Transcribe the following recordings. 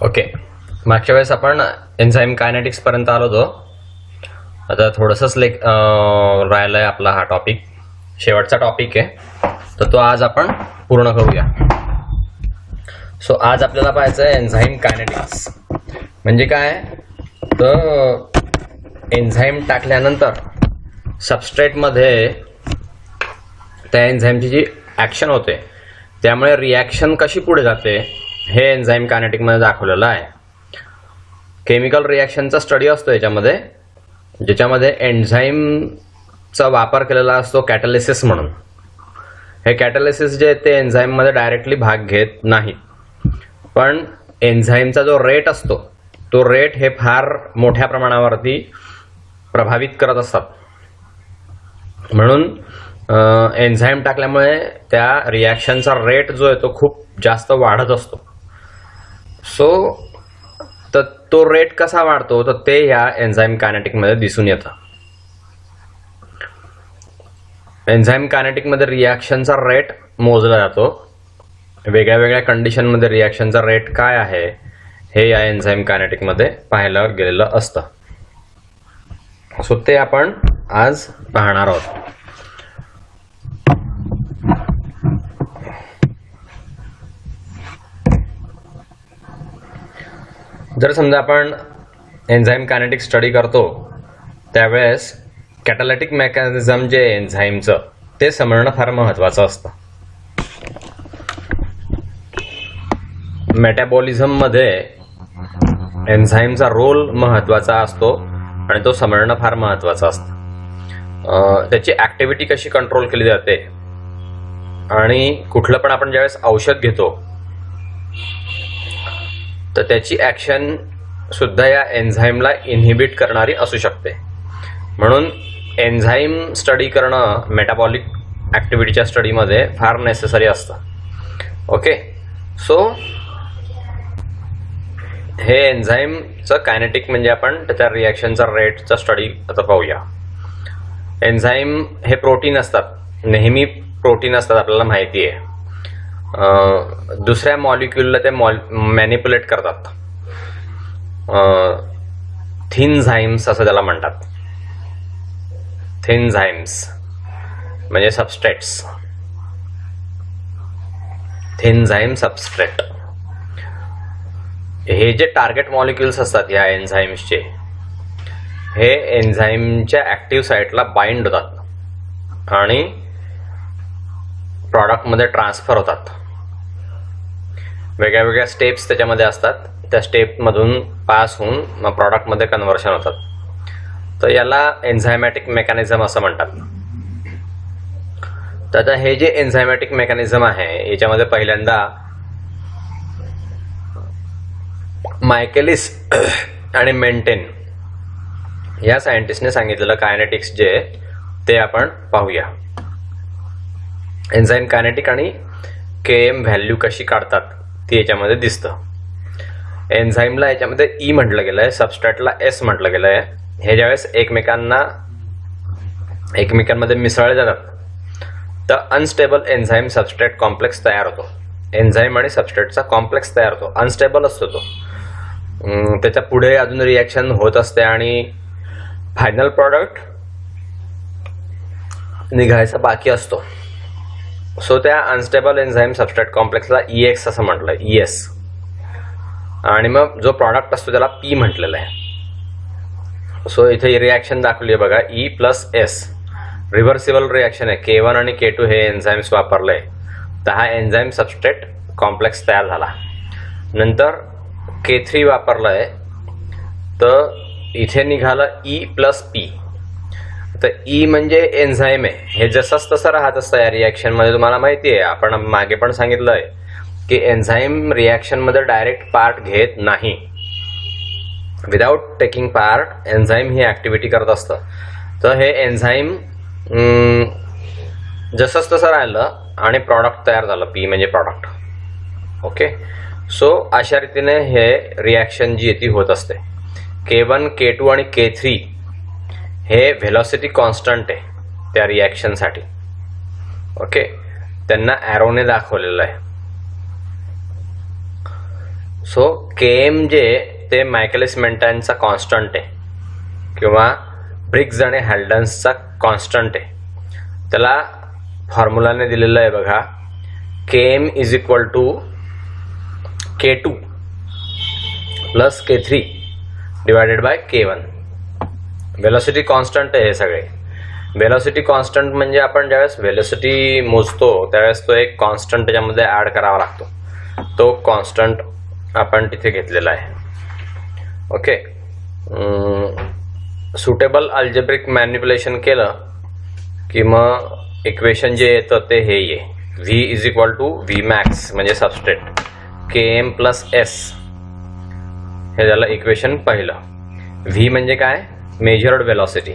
Okay, मागच्या वेळेस आपण एन्झाईम कायनेटिक्स पर्यंत आलो होतो. आता थोडंसंच राहिलाय आपला हा टॉपिक, शेवटचा टॉपिक आहे, तर तो आज आपण पूर्ण करूया. सो आज आपल्याला पाहायचं आहे एन्झाईम कायनेटिक्स म्हणजे काय. तर एन्झाईम टाकल्यानंतर सबस्ट्रेटमध्ये त्या एन्झाईमची जी ॲक्शन होते त्यामुळे रिॲक्शन कशी पुढे जाते हे एन्झाईम कायनेटिकमध्ये दाखवलेलं आहे. केमिकल रिॲक्शनचा स्टडी असतो याच्यामध्ये, ज्याच्यामध्ये एन्झाईमचा वापर केलेला असतो कॅटॅलिसिस म्हणून. हे कॅटॅलिसिस जे ते एन्झाईममध्ये डायरेक्टली भाग घेत नाहीत, पण एन्झाईमचा जो रेट असतो तो रेट हे फार मोठ्या प्रमाणावरती प्रभावित करत असतात. म्हणून एन्झाईम टाकल्यामुळे त्या रिॲक्शनचा रेट जो आहे तो खूप जास्त वाढत असतो. तर तो रेट कसा वाढतो तर ते ह्या एन्झाईम कायनेटिकमध्ये दिसून येतं. एन्झाईम कायनेटिकमध्ये रिॲक्शनचा रेट मोजला जातो. वेगळ्या वेगळ्या कंडिशनमध्ये रिॲक्शनचा रेट काय आहे हे या एन्झाईम कायनेटिकमध्ये पाहायला गेलेलं असतं. सो ते आपण आज पाहणार आहोत. जर समजा आपण एन्झाईम कायनेटिक्स स्टडी करतो त्यावेळेस कॅटॅलिटिक मेकॅनिझम जे एन्झाईमचं ते समजणं फार महत्त्वाचं असतं. मेटाबॉलिझममध्ये एन्झाईमचा रोल महत्त्वाचा असतो आणि तो समजणं फार महत्त्वाचं असतं. त्याची ॲक्टिव्हिटी कशी कंट्रोल केली जाते आणि कुठलं पण आपण ज्यावेळेस औषध घेतो तर त्याची ॲक्शन सुद्धा या एन्झाईमला इनहिबिट करणारी असू शकते. म्हणून एन्झाईम स्टडी करणं मेटाबॉलिक ॲक्टिव्हिटीच्या स्टडीमध्ये फार नेसेसरी असतं. ओके, सो हे एन्झाईमचं कायनेटिक म्हणजे आपण त्याच्या रिॲक्शनचा रेटचा स्टडी आता पाहूया. एन्झाईम हे प्रोटीन असतात, नेहमी प्रोटीन असतात आपल्याला माहिती आहे. दुसऱ्या मॉलिक्युलला ते मॅनिप्युलेट करतात. थिनझाईम्स असं त्याला म्हणतात. थिनझाईम्स म्हणजे सबस्ट्रेट्स. थिनझाईम सबस्ट्रेट हे जे टार्गेट मॉलिक्युल्स असतात या एन्झाईम्सचे, हे एन्झाईमच्या ॲक्टिव्ह साईटला बाइंड होतात आणि प्रॉडक्टमध्ये ट्रान्सफर होतात. वेगळ्या वेगळ्या स्टेप्स त्याच्यामध्ये असतात, त्या स्टेपमधून पास होऊन मग प्रॉडक्टमध्ये कन्व्हर्शन होतात. तर याला एन्झायमॅटिक मेकॅनिझम असं म्हणतात. तर आता हे जे एन्झायमॅटिक मेकॅनिझम आहे याच्यामध्ये पहिल्यांदा मायकेलिस आणि मेंटेन या सायंटिस्टने सांगितलेलं कायनेटिक्स जे ते आपण पाहूया. एन्झाईम कायनेटिक आणि केएम व्हॅल्यू कशी काढतात ती याच्यामध्ये दिसतं. एन्झाईमला याच्यामध्ये ई म्हटलं गेलं आहे, सबस्ट्रेटला एस म्हटलं गेलं आहे. हे ज्यावेळेस एकमेकांमध्ये मिसळले जातात तर अनस्टेबल एन्झाईम सबस्ट्रेट कॉम्प्लेक्स तयार होतो. एन्झाईम आणि सबस्ट्रेटचा कॉम्प्लेक्स तयार होतो, अनस्टेबल असतो तो. त्याच्या पुढे अजून रिॲक्शन होत असते आणि फायनल प्रॉडक्ट निघायचा बाकी असतो. सो त्या अनस्टेबल एन्झाईम सबस्ट्रेट कॉम्प्लेक्सला EX असं म्हटलं, ES. आणि मग जो प्रॉडक्ट असतो त्याला P म्हटलेलं आहे. सो इथे रिॲक्शन दाखवली आहे बघा, E+S रिव्हर्सिबल रिॲक्शन आहे. K1 आणि K2 हे एन्झाईम्स वापरले तर हा एन्झाईम सबस्ट्रेट कॉम्प्लेक्स तयार झाला. नंतर K3 वापरलं आहे तर इथे निघालं E+P. तर ई म्हणजे एन्झाईम आहे, हे जसंच तसं राहत असतं या रिॲक्शनमध्ये. तुम्हाला माहिती आहे, आपण मागे पण सांगितलं आहे की एन्झाईम रिॲक्शनमध्ये डायरेक्ट पार्ट घेत नाही. विदाउट टेकिंग पार्ट एन्झाईम ही ॲक्टिव्हिटी करत असतं. तर हे एन्झाईम जसंच तसं राहिलं आणि प्रॉडक्ट तयार झालं, पी म्हणजे प्रॉडक्ट. ओके, सो अशा रीतीने हे रिॲक्शन जी आहे ती होत असते. K1, K2 आणि K3 हे व्हेलॉसिटी कॉन्स्टंट आहे त्या रिॲक्शनसाठी. ओके, त्यांना ॲरोने दाखवलेलं आहे. सो Km जे ते मायकेलिस मेंटनचा कॉन्स्टंट आहे किंवा ब्रिग्स आणि हॅल्डन्सचा कॉन्स्टंट आहे. त्याला फॉर्म्युलाने दिलेलं आहे बघा, Km is equal to K2 plus K3 divided by K1. Velocity constant आहे हे सगळे. व्हेलॉसिटी कॉन्स्टंट म्हणजे आपण ज्यावेळेस व्हेलॉसिटी मोजतो त्यावेळेस तो एक कॉन्स्टंट त्याच्यामध्ये ॲड करावा लागतो. तो कॉन्स्टंट आपण तिथे घेतलेला आहे. ओके, सुटेबल अल्जेब्रिक मॅनिप्युलेशन केलं की मग इक्वेशन जे येतं ते हे आहे, V is equal to V max म्हणजे सबस्ट्रेट Km प्लस एस. हे झालं इक्वेशन पहिलं. व्ही म्हणजे काय, मेजर्ड व्हेलॉसिटी.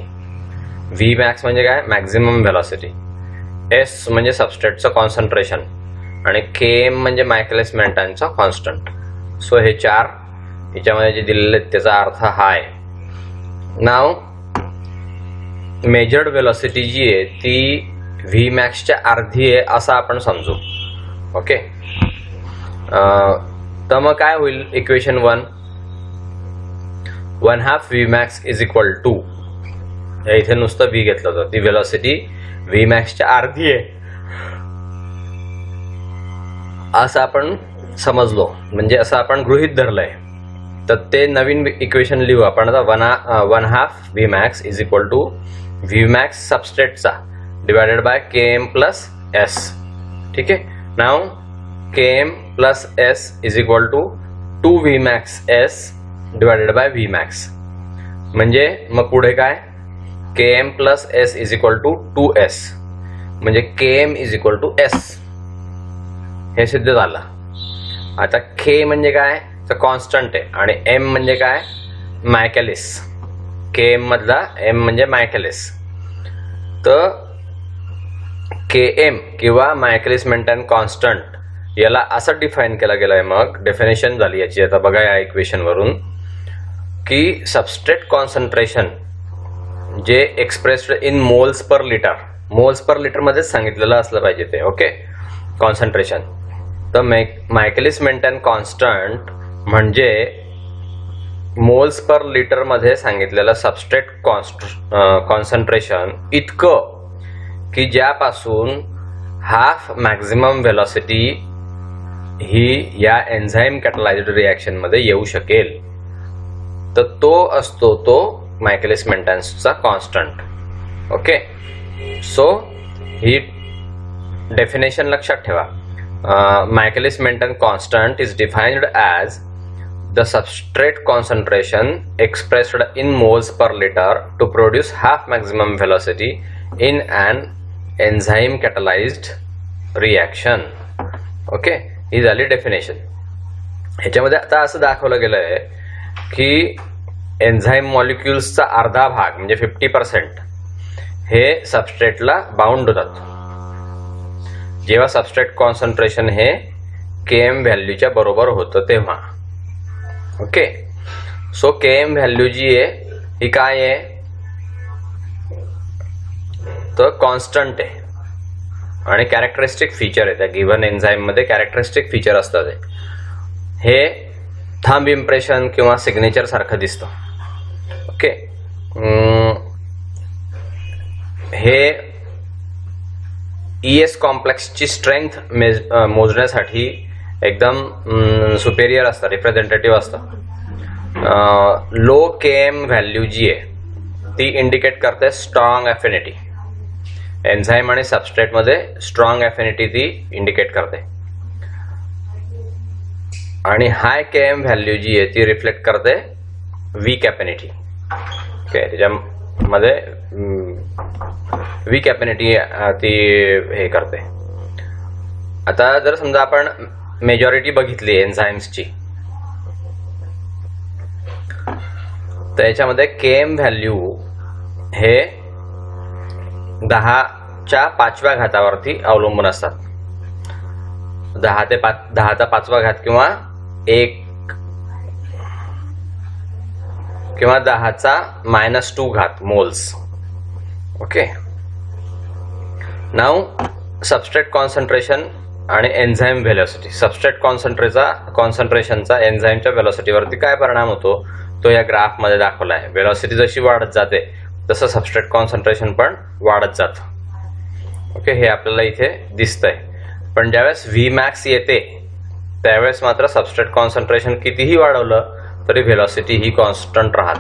व्ही मॅक्स म्हणजे काय, मॅक्झिमम व्हेलॉसिटी. एस म्हणजे सबस्ट्रेटचं कॉन्सन्ट्रेशन आणि Km म्हणजे मायकेलिस मेंटनचा कॉन्स्टंट. सो हे चार याच्यामध्ये जे दिलेले आहेत त्याचा अर्थ हा आहे. नाव मेजर्ड व्हेलॉसिटी जी आहे ती व्ही मॅक्सच्या अर्धी आहे असं आपण समजू. ओके, तर मग काय होईल equation 1, 1/2 V max is equal to, इथे नुसतं व्ही घेतलं होतं, ती व्हेलॉसिटी व्ही मॅक्सच्या अर्धी आहे असं आपण समजलो, म्हणजे असं आपण गृहीत धरलंय. तर ते नवीन इक्वेशन लिहू आपण आता. 1/2 V max is equal to V max सबस्ट्रेटचा divided by Km plus S. ठीक आहे, now Km plus S is equal to 2 V max S divided by V max. म्हणजे मग पुढे काय, Km plus S is equal to 2s म्हणजे Km is equal to S. हे सिद्ध झालं. आता K म्हणजे काय, तर कॉन्स्टंट आहे आणि M म्हणजे काय, मायकेलिस. Km मधला M म्हणजे मायकेलिस. तर Km किंवा मायकेलिस मेंटन कॉन्स्टंट याला असं डिफाईन केलं गेलं आहे. मग डेफिनेशन झाली याची. आता बघा या इक्वेशन वरून की सबस्ट्रेट कॉन्सन्ट्रेशन जे expressed in moles per litre, moles per litre मध्येच सांगितलेलं असलं पाहिजे ते. Okay, concentration. तर मायकेलिस मेंटन कॉन्स्टंट म्हणजे मोल्स पर लिटर मध्ये सांगितलेलं सबस्ट्रेट कॉन्सन्ट्रेशन इतकं की ज्यापासून हाफ मॅक्झिमम व्हेलॉसिटी ही या एन्झाईम कॅटलायझ्ड रिॲक्शन मध्ये येऊ शकेल. तर तो असतो तो मायकेलिस मेंटनचा कॉन्स्टंट. ओके, सो ही डेफिनेशन लक्षात ठेवा. Michaelis Menten constant is defined as the substrate concentration expressed in moles per liter to produce half maximum velocity in an enzyme catalyzed reaction. Okay, ही झाली डेफिनेशन. ह्याच्यामध्ये आता असं दाखवलं गेलं आहे की एन्झाईम मॉलिक्युल्सचा अर्धा भाग म्हणजे 50% हे सबस्ट्रेटला बाउंड होतात जेव्हा सबस्ट्रेट कॉन्सन्ट्रेशन हे Km व्हॅल्यूच्या बरोबर होतं तेव्हा. ओके, सो Km व्हॅल्यू जी आहे ही काय आहे, तर कॉन्स्टंट आहे आणि कॅरेक्टरिस्टिक फीचर आहे. त्या गिव्हन एन्झाईम मध्ये कॅरेक्टरिस्टिक फीचर असतात. हे थंब इम्प्रेशन किंवा सिग्नेचर सारखं दिसतं. ओके, हे ES कॉम्प्लेक्सची स्ट्रेंथ मोजण्यासाठी एकदम सुपेरियर असतं, रिप्रेझेंटेटिव्ह असतं. लो Km व्हॅल्यू जी आहे ती इंडिकेट करते स्ट्रॉंग अफिनिटी. एन्झाईम आणि सबस्ट्रेट मध्ये स्ट्रॉंग अफिनिटी ती इंडिकेट करते. आणि हाय Km व्हॅल्यू जी आहे ती रिफ्लेक्ट करते वीक अफिनिटी. ओके, त्याच्यामध्ये वीक अफिनिटी ती हे करते. आता जर समजा आपण मेजॉरिटी बघितली एन्झाईम्सची तर याच्यामध्ये Km व्हॅल्यू हे 10 च्या 5व्या घातावरती अवलंबून असतात. 10चा 5वा घात किंवा 1 किंवा 10चा -2 घात मोल्स. ओके. नाव सबस्ट्रेट कॉन्सन्ट्रेशन आणि एन्झाईम व्हेलॉसिटी. सबस्ट्रेट कॉन्सन्ट्रेशनचा एन्झाईमच्या व्हेलॉसिटीवरती काय परिणाम होतो तो या ग्राफमध्ये दाखवला आहे. व्हेलॉसिटी जशी वाढत जाते तसं सबस्ट्रेट कॉन्सन्ट्रेशन पण वाढत जातं. ओके, हे आपल्याला इथे दिसतंय. पण ज्यावेळेस Vmax येते त्यावेळेस मात्र सबस्ट्रेट कॉन्सन्ट्रेशन कितीही वाढवलं तरी व्हेलॉसिटी ही कॉन्स्टंट राहत.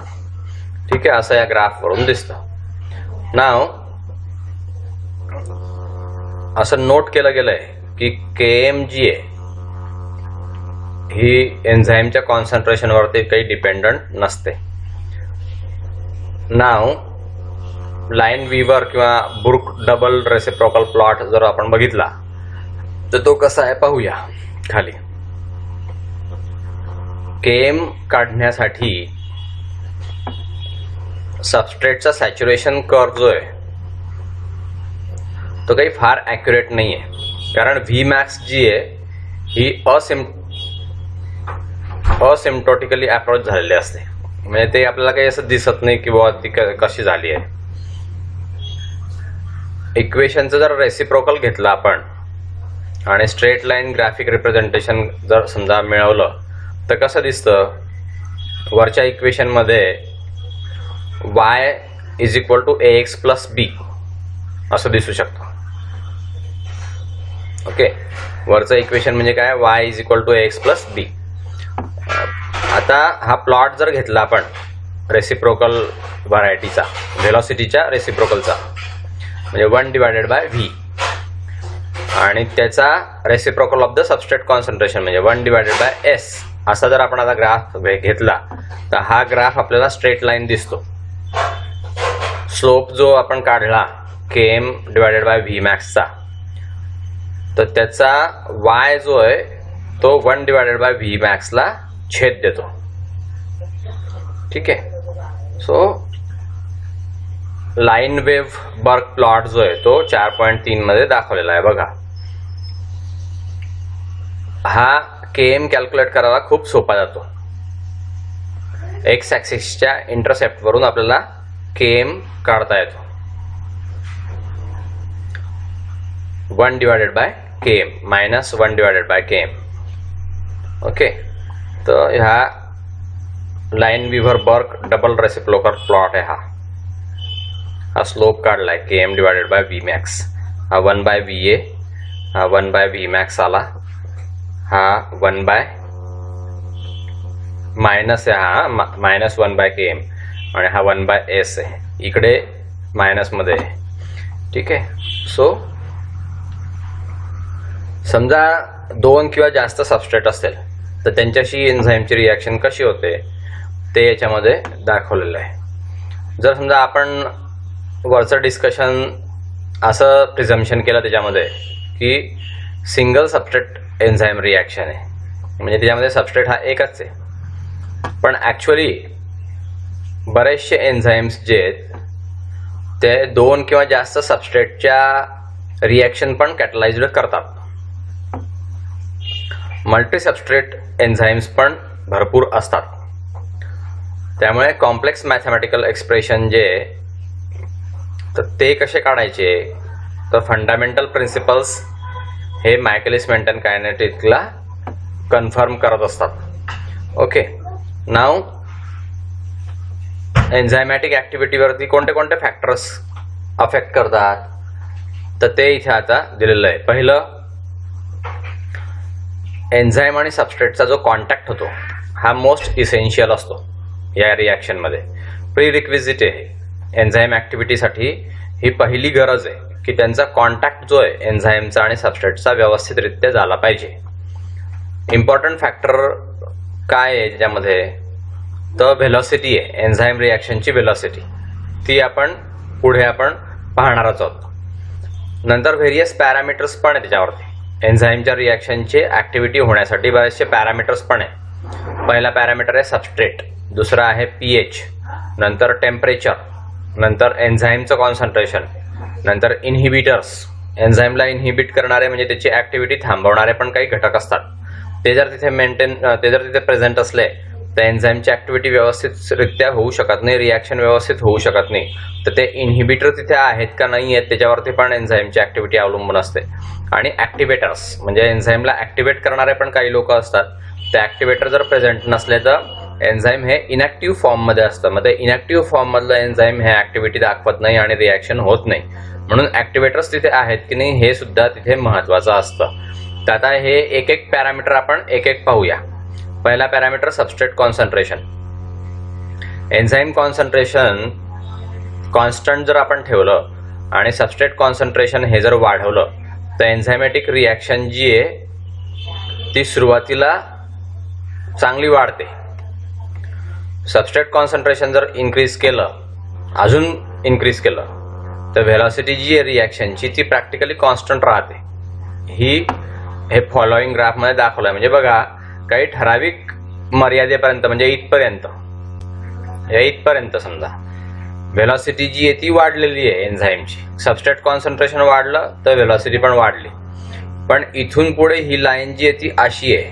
ठीक आहे, असं या ग्राफवरून दिसतं. नाव असं नोट केलं गेलंय की Km जी आहे ही एन्झाईमच्या कॉन्सन्ट्रेशनवरती काही डिपेंडंट नसते. नाव लाईन-वीवर किंवा बुर्क डबल रेसिप्रोकल प्लॉट जर आपण बघितला तर तो कसा आहे पाहूया. खाली Km काढण्यासाठी सबस्ट्रेटचा सॅच्युरेशन कर्व जो आहे तो काही फार ॲक्युरेट नाही आहे. कारण Vmax जी आहे ही असिम्प्टोटिकली अप्रोच झालेली असते. म्हणजे ते आपल्याला काही असं दिसत नाही की बाबा ती कशी झाली आहे. इक्वेशनचं जर रेसिप्रोकल घेतलं आपण आणि स्ट्रेट लाईन ग्राफिक रिप्रेझेंटेशन जर समजा मिळवलं तर कसं दिसतं. वरच्या इक्वेशनमध्ये y = ax + b असं दिसू शकतं. ओके, वरचं इक्वेशन म्हणजे काय, y = ax + b. आता हा प्लॉट जर घेतला आपण रेसिप्रोकल व्हरायटीचा व्हेलॉसिटीच्या रेसिप्रोकलचा म्हणजे 1/v आणि त्याचा reciprocal of the substrate concentration म्हणजे 1/s असा जर आपण आता ग्राफ घेतला तर हा ग्राफ आपल्याला स्ट्रेट लाईन दिसतो. स्लोप जो आपण काढला Km/Vmax चा तर त्याचा y जो आहे तो 1/Vmax ला छेद देतो. ठीक आहे. So lineweaver Burk plot जो आहे तो 4.3 मध्ये दाखवलेला आहे. बघा, हा Km कॅल्क्युलेट करायला खूप सोपा जातो. एक्स ॲक्सिसच्या इंटरसेप्ट वरून आपल्याला Km काढता येतो. 1/Km -1/Km. ओके, तर ह्या Lineweaver Burk double reciprocal plot आहे. हा स्लोप काढलाय Km/Vmax. हा 1/Va, हा 1/Vmax आला, हा 1/- आहे, हा -1/Km आणि हा 1/s आहे. इकडे मायनस मध्ये आहे. ठीक आहे. सो समजा 2 किंवा जास्त सबस्ट्रेट असेल तर त्यांच्याशी एन्झाईमची रिॲक्शन कशी होते ते याच्यामध्ये दाखवलेलं आहे. जर समजा आपण वरचं डिस्कशन असं प्रिझम्पशन केलं त्याच्यामध्ये की सिंगल सबस्ट्रेट एन्झाईम रिॲक्शन आहे म्हणजे त्याच्यामध्ये सबस्ट्रेट हा एकच आहे. पण ॲक्च्युअली बरेचसे एन्झाईम्स जे आहेत ते 2 किंवा जास्त सबस्ट्रेटच्या रिॲक्शन पण कॅटलाइज्ड करतात. मल्टी सबस्ट्रेट एन्झाईम्स पण भरपूर असतात. त्यामुळे कॉम्प्लेक्स मॅथमॅटिकल एक्सप्रेशन जे तर ते कसे काढायचे तर फंडामेंटल प्रिन्सिपल्स हे मायकेलिस मेंटन कायनेटिक्सला कन्फर्म करत असतात. ओके, नाव एन्झायमॅटिक ॲक्टिव्हिटीवरती कोणते कोणते फॅक्टर्स अफेक्ट करतात तर ते इथे आता दिलेलं आहे. पहिलं, एन्झाईम आणि सबस्ट्रेटचा जो कॉन्टॅक्ट होतो हा मोस्ट इसेन्शियल असतो या रिॲक्शनमध्ये. प्री रिक्विजिट आहे एन्झाईम ॲक्टिव्हिटीसाठी. ही पहिली गरज आहे की त्यांचा कॉन्टॅक्ट जो आहे एन्झाईमचा आणि सबस्ट्रेटचा व्यवस्थितरित्या झाला पाहिजे. इम्पॉर्टंट फॅक्टर काय आहे त्याच्यामध्ये तर व्हेलॉसिटी आहे. एन्झाईम रिॲक्शनची व्हेलॉसिटी ती आपण पुढे पाहणारच आहोत. नंतर व्हेरियस पॅरामीटर्स पण आहे त्याच्यावरती. एन्झाईमच्या रिॲक्शनची ॲक्टिव्हिटी होण्यासाठी बरेचसे पॅरामीटर्स पण आहे. पहिला पॅरामीटर आहे सबस्ट्रेट, दुसरा आहे pH, नंतर टेम्परेचर, नंतर एन्झाईमचं कॉन्सन्ट्रेशन नंतर इनहिबिटर्स, एन्झाईमला इनहिबिट करणारे म्हणजे त्याची ऍक्टिव्हिटी थांबवणारे पण काही घटक असतात. ते जर तिथे प्रेझेंट असले तर एन्झाईमची ऍक्टिव्हिटी व्यवस्थितरित्या होऊ शकत नाही, रिॲक्शन व्यवस्थित होऊ शकत नाही. तर ते इनहिबिटर तिथे आहेत का नाही आहेत त्याच्यावरती पण एन्झाईमची ऍक्टिव्हिटी अवलंबून असते. आणि ऍक्टिव्हेटर्स म्हणजे एन्झाईमला ऍक्टिव्हेट करणारे पण काही लोक असतात. ते ऍक्टिव्हेटर जर प्रेझेंट नसले तर एन्झाईम हे इनॅक्टिव्ह फॉर्म मध्ये असतं. मग ते इनॅक्टिव्ह फॉर्म मधलं एन्झाईम हे ऍक्टिव्हिटी दाखवत नाही आणि रिॲक्शन होत नाही. म्हणून ऍक्टिव्हेटर्स तिथे आहेत की नाही हे सुद्धा तिथे महत्वाचं असतं. तर आता हे एक एक पॅरामीटर आपण एक एक पाहूया. पहिला parameter substrate concentration. Enzyme concentration constant जर आपण ठेवलं आणि सबस्ट्रेट कॉन्सन्ट्रेशन हे जर वाढवलं तर एन्झायमॅटिक रिॲक्शन जी आहे ती सुरुवातीला चांगली वाढते. सबस्ट्रेट कॉन्सन्ट्रेशन जर इन्क्रीज केलं, अजून इन्क्रीज केलं तर व्हेलॉसिटी जी आहे रिॲक्शनची ती प्रॅक्टिकली कॉन्स्टंट राहते. हे फॉलोइंग ग्राफमध्ये दाखवलं आहे. म्हणजे बघा काही ठराविक मर्यादेपर्यंत म्हणजे इथपर्यंत समजा व्हेलॉसिटी जी आहे ती वाढलेली आहे एन्झाईमची. सबस्ट्रेट कॉन्सन्ट्रेशन वाढलं तर व्हेलॉसिटी पण वाढली. पण इथून पुढे ही लाईन जी आहे ती अशी आहे.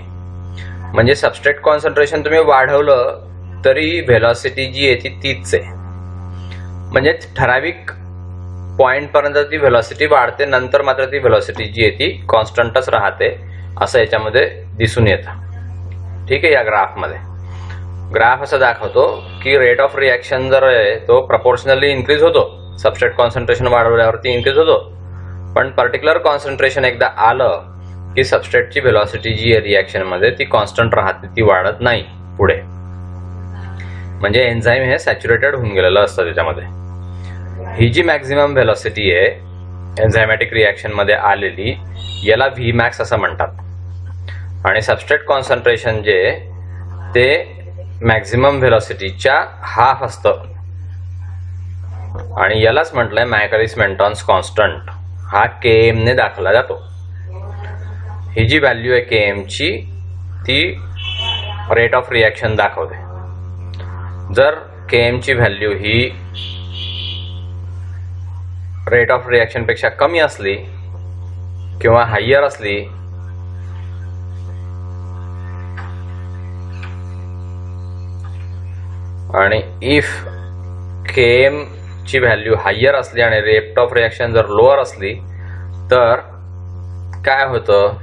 म्हणजे सबस्ट्रेट कॉन्सन्ट्रेशन तुम्ही वाढवलं तरी व्हेलॉसिटी जी आहे ती तीच आहे. म्हणजे ठराविक पॉइंट पर्यंत ती व्हेलॉसिटी वाढते, नंतर मात्र ती व्हेलॉसिटी जी आहे ती कॉन्स्टंटच राहते असं याच्यामध्ये दिसून येतं. ठीक आहे. या ग्राफमध्ये ग्राफ असं दाखवतो की रेट ऑफ रिॲक्शन जर आहे तो प्रपोर्शनली इन्क्रीज होतो. सबस्ट्रेट कॉन्सन्ट्रेशन वाढवल्यावरती इन्क्रीज होतो. पण पर्टिक्युलर कॉन्सन्ट्रेशन एकदा आलं की सबस्ट्रेटची व्हेलॉसिटी जी आहे रिॲक्शन मध्ये ती कॉन्स्टंट राहते, ती वाढत नाही पुढे. म्हणजे एन्झाईम हे सॅच्युरेटेड होऊन गेलेलं असतं त्याच्यामध्ये. ही जी मॅक्झिमम व्हेलॉसिटी आहे एन्झायमॅटिक रिॲक्शन मध्ये आलेली याला व्ही मॅक्स असं म्हणतात. आणि सबस्ट्रेट कॉन्सन्ट्रेशन जे ते मॅक्झिमम व्हेलॉसिटीच्या हाफ असतं आणि यालाच म्हटलंय मायकेलिस मेंटॉन्स कॉन्स्टंट. हा Km ने दाखवला जातो. ही जी व्हॅल्यू आहे Km ची ती रेट ऑफ रिॲक्शन दाखवते. जर Km ची value he rate of reaction पेक्षा कमी असली किंवा हायर असली आणि इफ Km ची व्हॅल्यू हायर असली आणि रेट ऑफ रिॲक्शन जर लोअर असली तर काय होतं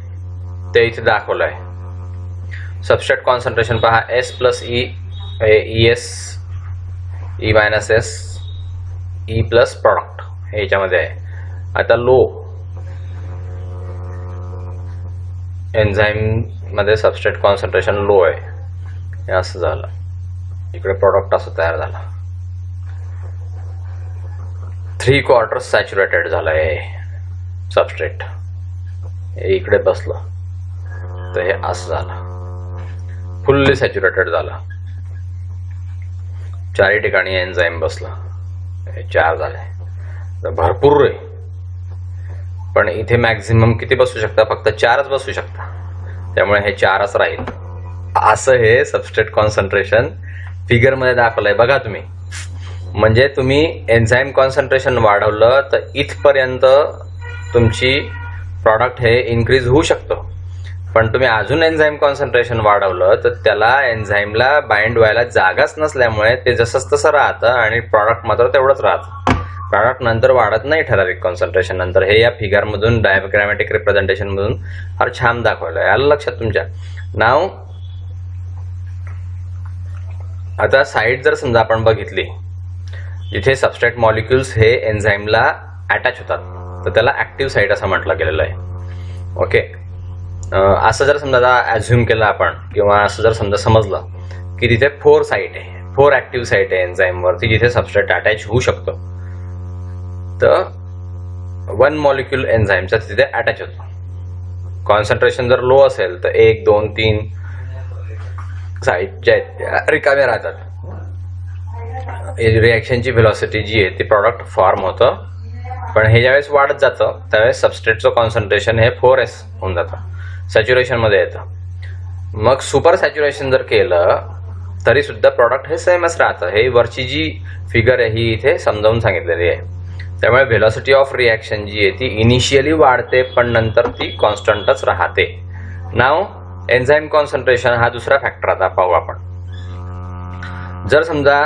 ते इथे दाखवलं आहे. सबस्ट्रेट कॉन्सन्ट्रेशन पहा S plus E ES E minus S E plus product हे याच्यामध्ये आहे. आता लो एन्झाईम मध्ये सबस्ट्रेट कॉन्सन्ट्रेशन लो आहे, हे असं झालं. इकडे प्रॉडक्ट असं तयार झालं. 3/4 सॅच्युरेटेड झालं आहे सबस्ट्रेट. हे इकडे बसलं तर हे असं झालं, फुल्ली सॅच्युरेटेड झालं. चारही ठिकाणी एन्झाईम बसलं. हे 4 झाले. भरपूर आहे. पण इथे मॅक्झिमम किती बसू शकता? फक्त 4च बसू शकता. त्यामुळे हे 4च राहील. असं हे सबस्ट्रेट कॉन्सन्ट्रेशन फिगर मध्ये दाखवलंय बघा तुम्ही. म्हणजे तुम्ही एन्झाईम कॉन्सन्ट्रेशन वाढवलं तर इथपर्यंत तुमची प्रॉडक्ट हे इन्क्रीज होऊ शकतं. पण तुम्ही अजून एन्झाईम कॉन्सन्ट्रेशन वाढवलं तर त्याला एन्झाईमला बाइंड व्हायला जागाच नसल्यामुळे ते जसंच तसं राहतं आणि प्रॉडक्ट मात्र तेवढंच राहतं. प्रॉडक्ट नंतर वाढत नाही ठराविक कॉन्सन्ट्रेशन नंतर. हे या फिगर मधून डायग्रामॅटिक रिप्रेझेंटेशन मधून फार छान दाखवलंय. आलं लक्षात तुमच्या? नाव आता साईड जर समजा आपण बघितली जिथे सबस्ट्रेट मॉलिक्युल्स हे एन्झाईमला अटॅच होतात तर त्याला ऍक्टिव्ह साईट असं म्हटलं गेलेलं आहे. ओके. असं जर समजा ॲझ्युम केलं आपण किंवा असं जर समजा समजलं की तिथे 4 साईट आहे, 4 ऍक्टिव्ह साईट आहे एन्झाईमवरती जिथे सबस्ट्रेट अटॅच होऊ शकतो. तर 1 मॉलिक्युल एन्झाईमचा तिथे अटॅच होतो. कॉन्सन्ट्रेशन जर लो असेल तर 1, 2, 3 साईट ज्या आहेत रिकाम्या राहतात. रिॲक्शनची व्हेलॉसिटी जी आहे ती प्रॉडक्ट फॉर्म होतं. पण हे ज्यावेळेस वाढत जातं त्यावेळेस सबस्ट्रेटचं कॉन्सन्ट्रेशन हे 4s होऊन जातं, सॅच्युरेशन मध्ये येतं. मग सुपर सॅच्युरेशन जर केलं तरी सुद्धा प्रॉडक्ट हे सेमच राहतं. हे वरची जी फिगर आहे ही इथे समजावून सांगितलेली आहे. त्यामुळे व्हेलॉसिटी ऑफ रिॲक्शन जी आहे ती इनिशियली वाढते पण नंतर ती कॉन्स्टंटच राहते. नाव एन्झाईम कॉन्सन्ट्रेशन हा दुसरा फॅक्टर आता पाहू आपण. जर समजा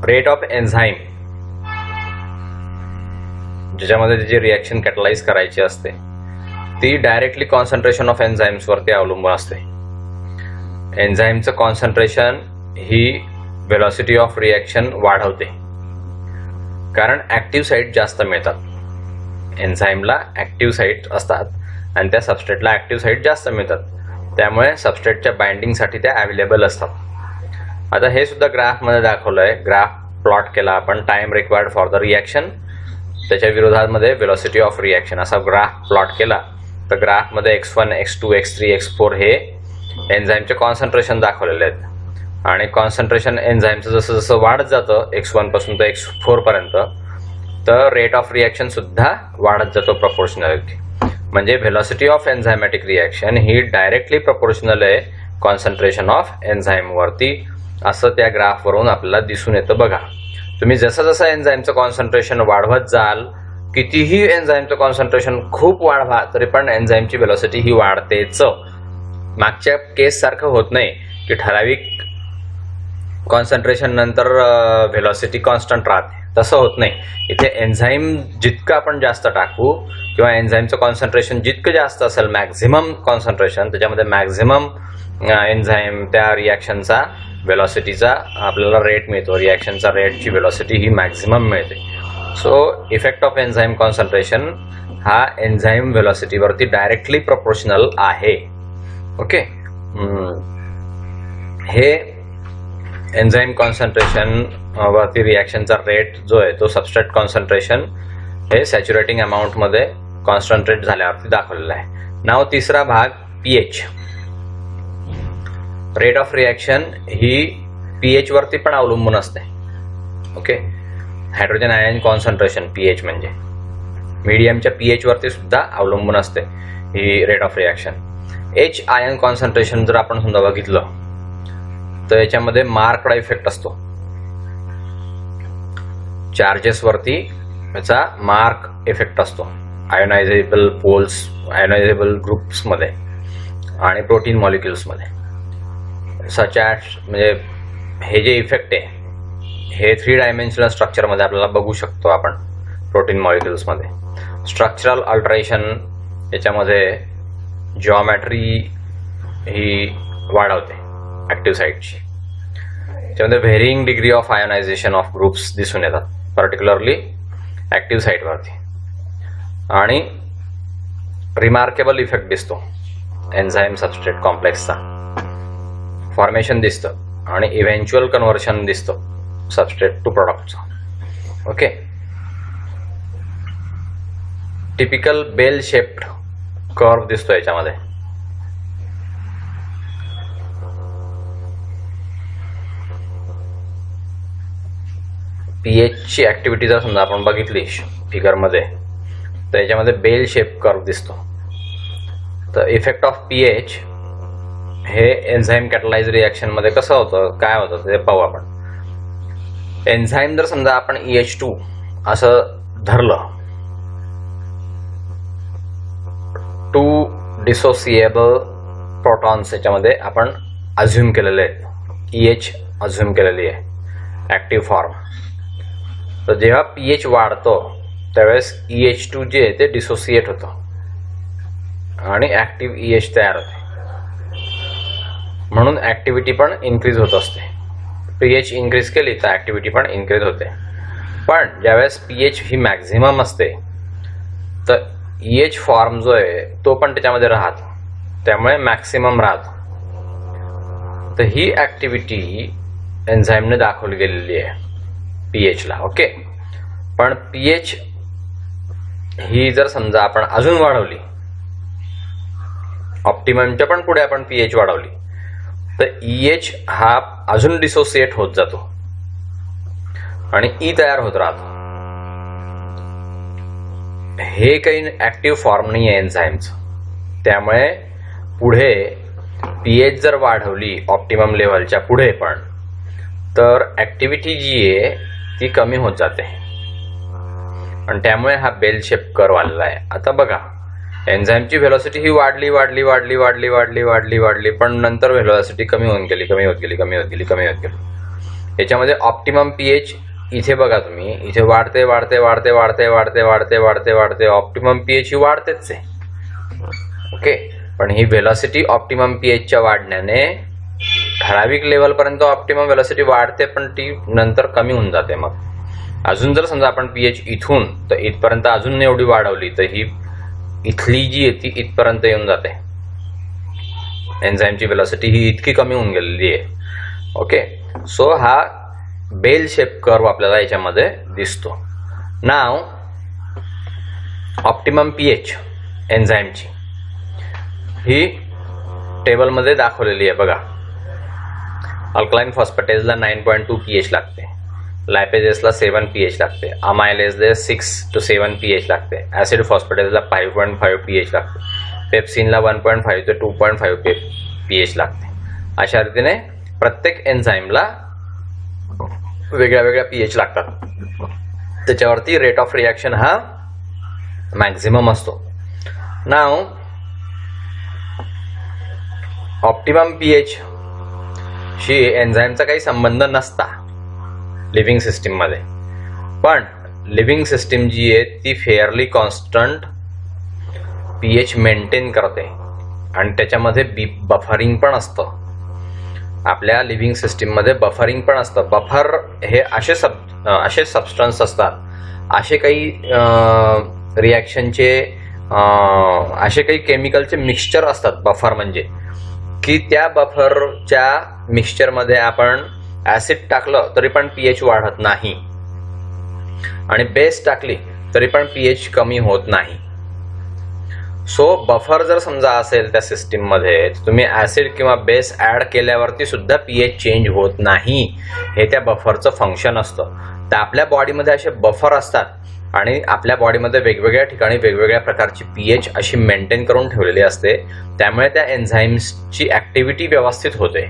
रेट ऑफ एन्झाईम ज्याच्यामध्ये त्याची रिॲक्शन कॅटलाइज करायची असते ती डायरेक्टली कॉन्सन्ट्रेशन ऑफ एन्झाईम्स वरती अवलंबून असते. एन्झाईमचं कॉन्सन्ट्रेशन ही व्हेलॉसिटी ऑफ रिॲक्शन वाढवते कारण ऍक्टिव्ह साईट जास्त मिळतात. एन्झाईमला ऍक्टिव्ह साईट असतात आणि त्या सबस्ट्रेटला ऍक्टिव्ह साईट जास्त मिळतात, त्यामुळे सबस्ट्रेटच्या बाइंडिंगसाठी त्या अवेलेबल असतात. आता हे सुद्धा ग्राफमध्ये दाखवलंय. ग्राफ प्लॉट केला आपण, time required for the reaction, त्याच्या विरोधामध्ये व्हेलॉसिटी ऑफ रिॲक्शन असा ग्राफ प्लॉट केला तर ग्राफमध्ये x1, x2, x3, x4 हे एन्झाईमचे कॉन्सन्ट्रेशन दाखवलेले आहेत आणि कॉन्सन्ट्रेशन एन्झाईमचं जसं जसं वाढत जातं x1 पासून तर x4 पर्यंत, तर रेट ऑफ रिॲक्शन सुद्धा वाढत जातो प्रपोर्शनॅलिटी. म्हणजे व्हेलॉसिटी ऑफ एन्झायमॅटिक रिॲक्शन ही डायरेक्टली प्रपोर्शनल आहे कॉन्सन्ट्रेशन ऑफ एन्झाईम वरती, असं त्या ग्राफवरून आपल्याला दिसून येतं. बघा, तुम्ही जसं जसं एन्झाईमचं कॉन्सन्ट्रेशन वाढवत जाल, कितीही एन्झाईमचं कॉन्सन्ट्रेशन खूप वाढवा तरी पण एन्झाईमची व्हेलॉसिटी ही वाढतेच. मागच्या केस सारखं होत नाही की ठराविक कॉन्सन्ट्रेशन नंतर व्हेलॉसिटी कॉन्स्टंट राहते, तसं होत नाही. इथे एन्झाईम जितकं आपण जास्त टाकू किंवा एन्झाईमचं कॉन्सन्ट्रेशन जितकं जास्त असेल, मॅक्झिमम कॉन्सन्ट्रेशन, त्याच्यामध्ये मॅक्झिमम एन्झाईम त्या रिॲक्शनचा व्हेलॉसिटीचा आपल्याला रेट मिळतो. रिॲक्शनचा रेटची व्हेलॉसिटी ही मॅक्झिमम मिळते. So effect of enzyme concentration हा एन्झाईम व्हेलॉसिटीवरती डायरेक्टली प्रोपोर्शनल आहे. ओके, हे एन्झाईम कॉन्सन्ट्रेशन वरती रिॲक्शनचा रेट जो आहे तो सबस्ट्रेट कॉन्सन्ट्रेशन हे सॅच्युरेटिंग अमाऊंटमध्ये कॉन्सन्ट्रेट झाल्यावरती दाखवलेला आहे. नाव तिसरा भाग पीएच. रेट ऑफ रिॲक्शन ही पीएच वरती पण अवलंबून असते. Okay, hydrogen ion concentration pH म्हणजे मीडियमच्या पीएच वरती सुद्धा अवलंबून असते ही rate of reaction. H ion concentration जर आपण समजा बघितलं तर याच्यामध्ये मार्कड इफेक्ट असतो. चार्जेस वरती याचा मार्क इफेक्ट असतो आयोनायझेबल पोल्स, आयोनायझेबल ग्रुप्स मध्ये आणि प्रोटीन मॉलिक्युल्स मध्ये. सच ॲट म्हणजे हे जे इफेक्ट आहे हे 3 डायमेन्शनल स्ट्रक्चर मध्ये आपल्याला बघू शकतो आपण प्रोटीन मॉलिक्युल्स मध्ये. स्ट्रक्चरल अल्टरेशन याच्यामध्ये जिओमेट्री ही वाढवते ऍक्टिव्ह साईटची. त्याच्यामध्ये varying degree of ionization of groups दिसून येतात पर्टिक्युलरली ऍक्टिव्ह साईटवरती. आणि रिमार्केबल इफेक्ट दिसतो एन्झाईम सबस्ट्रेट कॉम्प्लेक्सचा, फॉर्मेशन दिसतं आणि इव्हेंच्युअल कन्व्हर्शन दिसतं सबस्ट्रेट टू प्रॉडक्टचं. Okay, typical bell shaped curve दिसतो याच्यामध्ये. पीएच ची ऍक्टिव्हिटी जर समजा आपण बघितली फिगर मध्ये तर याच्यामध्ये बेल शेप कर्व दिसतो. तर इफेक्ट ऑफ पीएच हे एन्झाईम कॅटलाइज रिॲक्शन मध्ये कसं होतं, काय होतं ते पाहू आपण. एन्झाईम जर समजा आपण EH2 असं धरलं, 2 डिसोसिएबल प्रोटॉन्स याच्यामध्ये आपण अझ्युम केलेले आहेत, EH अझ्युम केलेली आहे ऍक्टिव्ह फॉर्म. तर जेव्हा पीएच वाढतो त्यावेळेस EH2 जे आहे ते डिसोसिएट होतं आणि ऍक्टिव्ह EH तयार होते, म्हणून ऍक्टिव्हिटी पण इन्क्रीज होत असते. पीएच इन्क्रीज केली तर ऍक्टिव्हिटी पण इन्क्रीज होते. पण ज्यावेळेस पीएच ही मॅक्झिमम असते तर EH फॉर्म जो आहे तो पण त्याच्यामध्ये राहतो, त्यामुळे मॅक्सिमम राहतो. तर ही ऍक्टिव्हिटी एन्झाईमने दाखवली गेलेली आहे पीएचला. ओके, पण पीएच ही जर समजा आपण अजून वाढवली, ऑप्टिममच्या पण पुढे आपण पीएच वाढवली तर EH हा अजून डिसोसिएट होत जातो आणि E तयार होत राहतो. हे काही ऍक्टिव्ह फॉर्म नाही आहे एन्झाईमचं, त्यामुळे पुढे पीएच जर वाढवली ऑप्टिमम लेवलच्या पुढे पण तर ऍक्टिव्हिटी जी आहे ती कमी होत जाते. आणि त्यामुळे हा बेल शेप कर्व आलेला आहे. आता बघा, एन्झाईमची व्हेलॉसिटी ही वाढली वाढली वाढली वाढली वाढली वाढली वाढली, पण नंतर व्हेलॉसिटी कमी होऊन गेली, कमी होत गेली, कमी होत गेली, कमी होत गेली. याच्यामध्ये ऑप्टिमम पीएच इथे बघा तुम्ही, इथे वाढते वाढते वाढते वाढते वाढते वाढते वाढते वाढते, ऑप्टिमम पीएच ही वाढतेच आहे. ओके, पण ही व्हेलॉसिटी ऑप्टिमम पीएचच्या वाढण्याने ठराविक लेवलपर्यंत ऑप्टिमम व्हेलॉसिटी वाढते, पण ती नंतर कमी होऊन जाते. मग अजून जर समजा आपण पीएच इथून तर इथपर्यंत अजून एवढी वाढवली तर ही इथली जी आहे ती इथपर्यंत येऊन जाते. एन्झाईमची व्हेलॉसिटी ही इतकी कमी होऊन गेलेली आहे. ओके, सो हा बेल शेप कर्व आपल्याला याच्यामध्ये दिसतो. नाव ऑप्टिमम पीएच एन्झाईमची ही टेबलमध्ये दाखवलेली आहे बघा. अल्कलाइन फॉस्फेटेजला 9.2 pH लागते, लायपेजेसला 7 pH लागते, अमायलेजला 6 to 7 pH लागते, ऍसिड फॉस्फेटेजला 5.5 pH लागते, पेप्सिनला 1.5 ते 2.5 pH लागते. अशा रीतीने प्रत्येक एन्झाईमला वेगळ्या वेगळ्या pH लागतात. त्याच्यावरती रेट ऑफ रिॲक्शन हा मॅक्झिमम असतो. नाव ऑप्टिमम पीएच शी एन्झाईमचा काही संबंध नसता लिव्हिंग सिस्टीम मध्ये, पण लिव्हिंग सिस्टीम जी आहे ती फेअरली कॉन्स्टंट पीएच मेंटेन करते आणि त्याच्यामध्ये बफरिंग पण असतं. आपल्या लिव्हिंग सिस्टीम मध्ये बफरिंग पण असतं. बफर हे असे सबस्टन्स असतात, असे काही रिॲक्शनचे असे काही केमिकलचे मिक्सचर असतात बफर म्हणजे, की त्या बफरच्या मिक्सचरमध्ये आपण ऍसिड टाकलं तरी पण पीएच वाढत नाही आणि बेस टाकली तरी पण पीएच कमी होत नाही. सो बफर जर समजा असेल त्या सिस्टीम मध्ये, तुम्ही ऍसिड किंवा बेस ऍड केल्यावरती सुद्धा पीएच चेंज होत नाही. हे त्या बफरचं फंक्शन असतं. तर आपल्या बॉडीमध्ये असे बफर असतात आणि आपल्या बॉडीमध्ये वेगवेगळ्या ठिकाणी वेगवेगळ्या प्रकारची पीएच अशी मेंटेन करून ठेवलेली असते. त्यामुळे त्या एन्झाईम्सची ऍक्टिव्हिटी व्यवस्थित होते.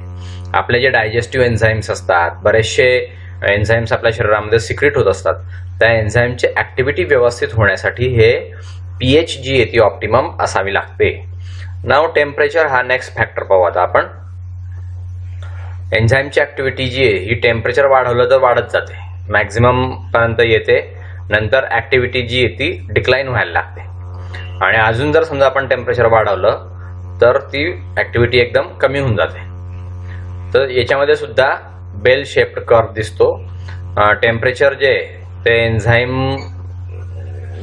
आपले जे डायजेस्टिव्ह एन्झाईम्स असतात, बरेचसे एन्झाईम्स आपल्या शरीरामध्ये सिक्रेट होत असतात, त्या एन्झाईमची ऍक्टिव्हिटी व्यवस्थित होण्यासाठी हे पीएच जी आहे ती ऑप्टिमम असावी लागते. नाव टेम्परेचर हा नेक्स्ट फॅक्टर पाहू आता आपण. एन्झाईमची ऍक्टिव्हिटी जी आहे ही टेम्परेचर वाढवलं तर वाढत जाते, मॅक्झिमम पर्यंत येते, नंतर ऍक्टिव्हिटी जी आहे ती डिक्लाइन व्हायला लागते. आणि अजून जर समजा आपण टेम्परेचर वाढवलं तर ती ऍक्टिव्हिटी एकदम कमी होऊन जाते. तर याच्यामध्ये सुद्धा बेल शेप्ड कर्व दिसतो. टेम्परेचर जे ते एन्झाईम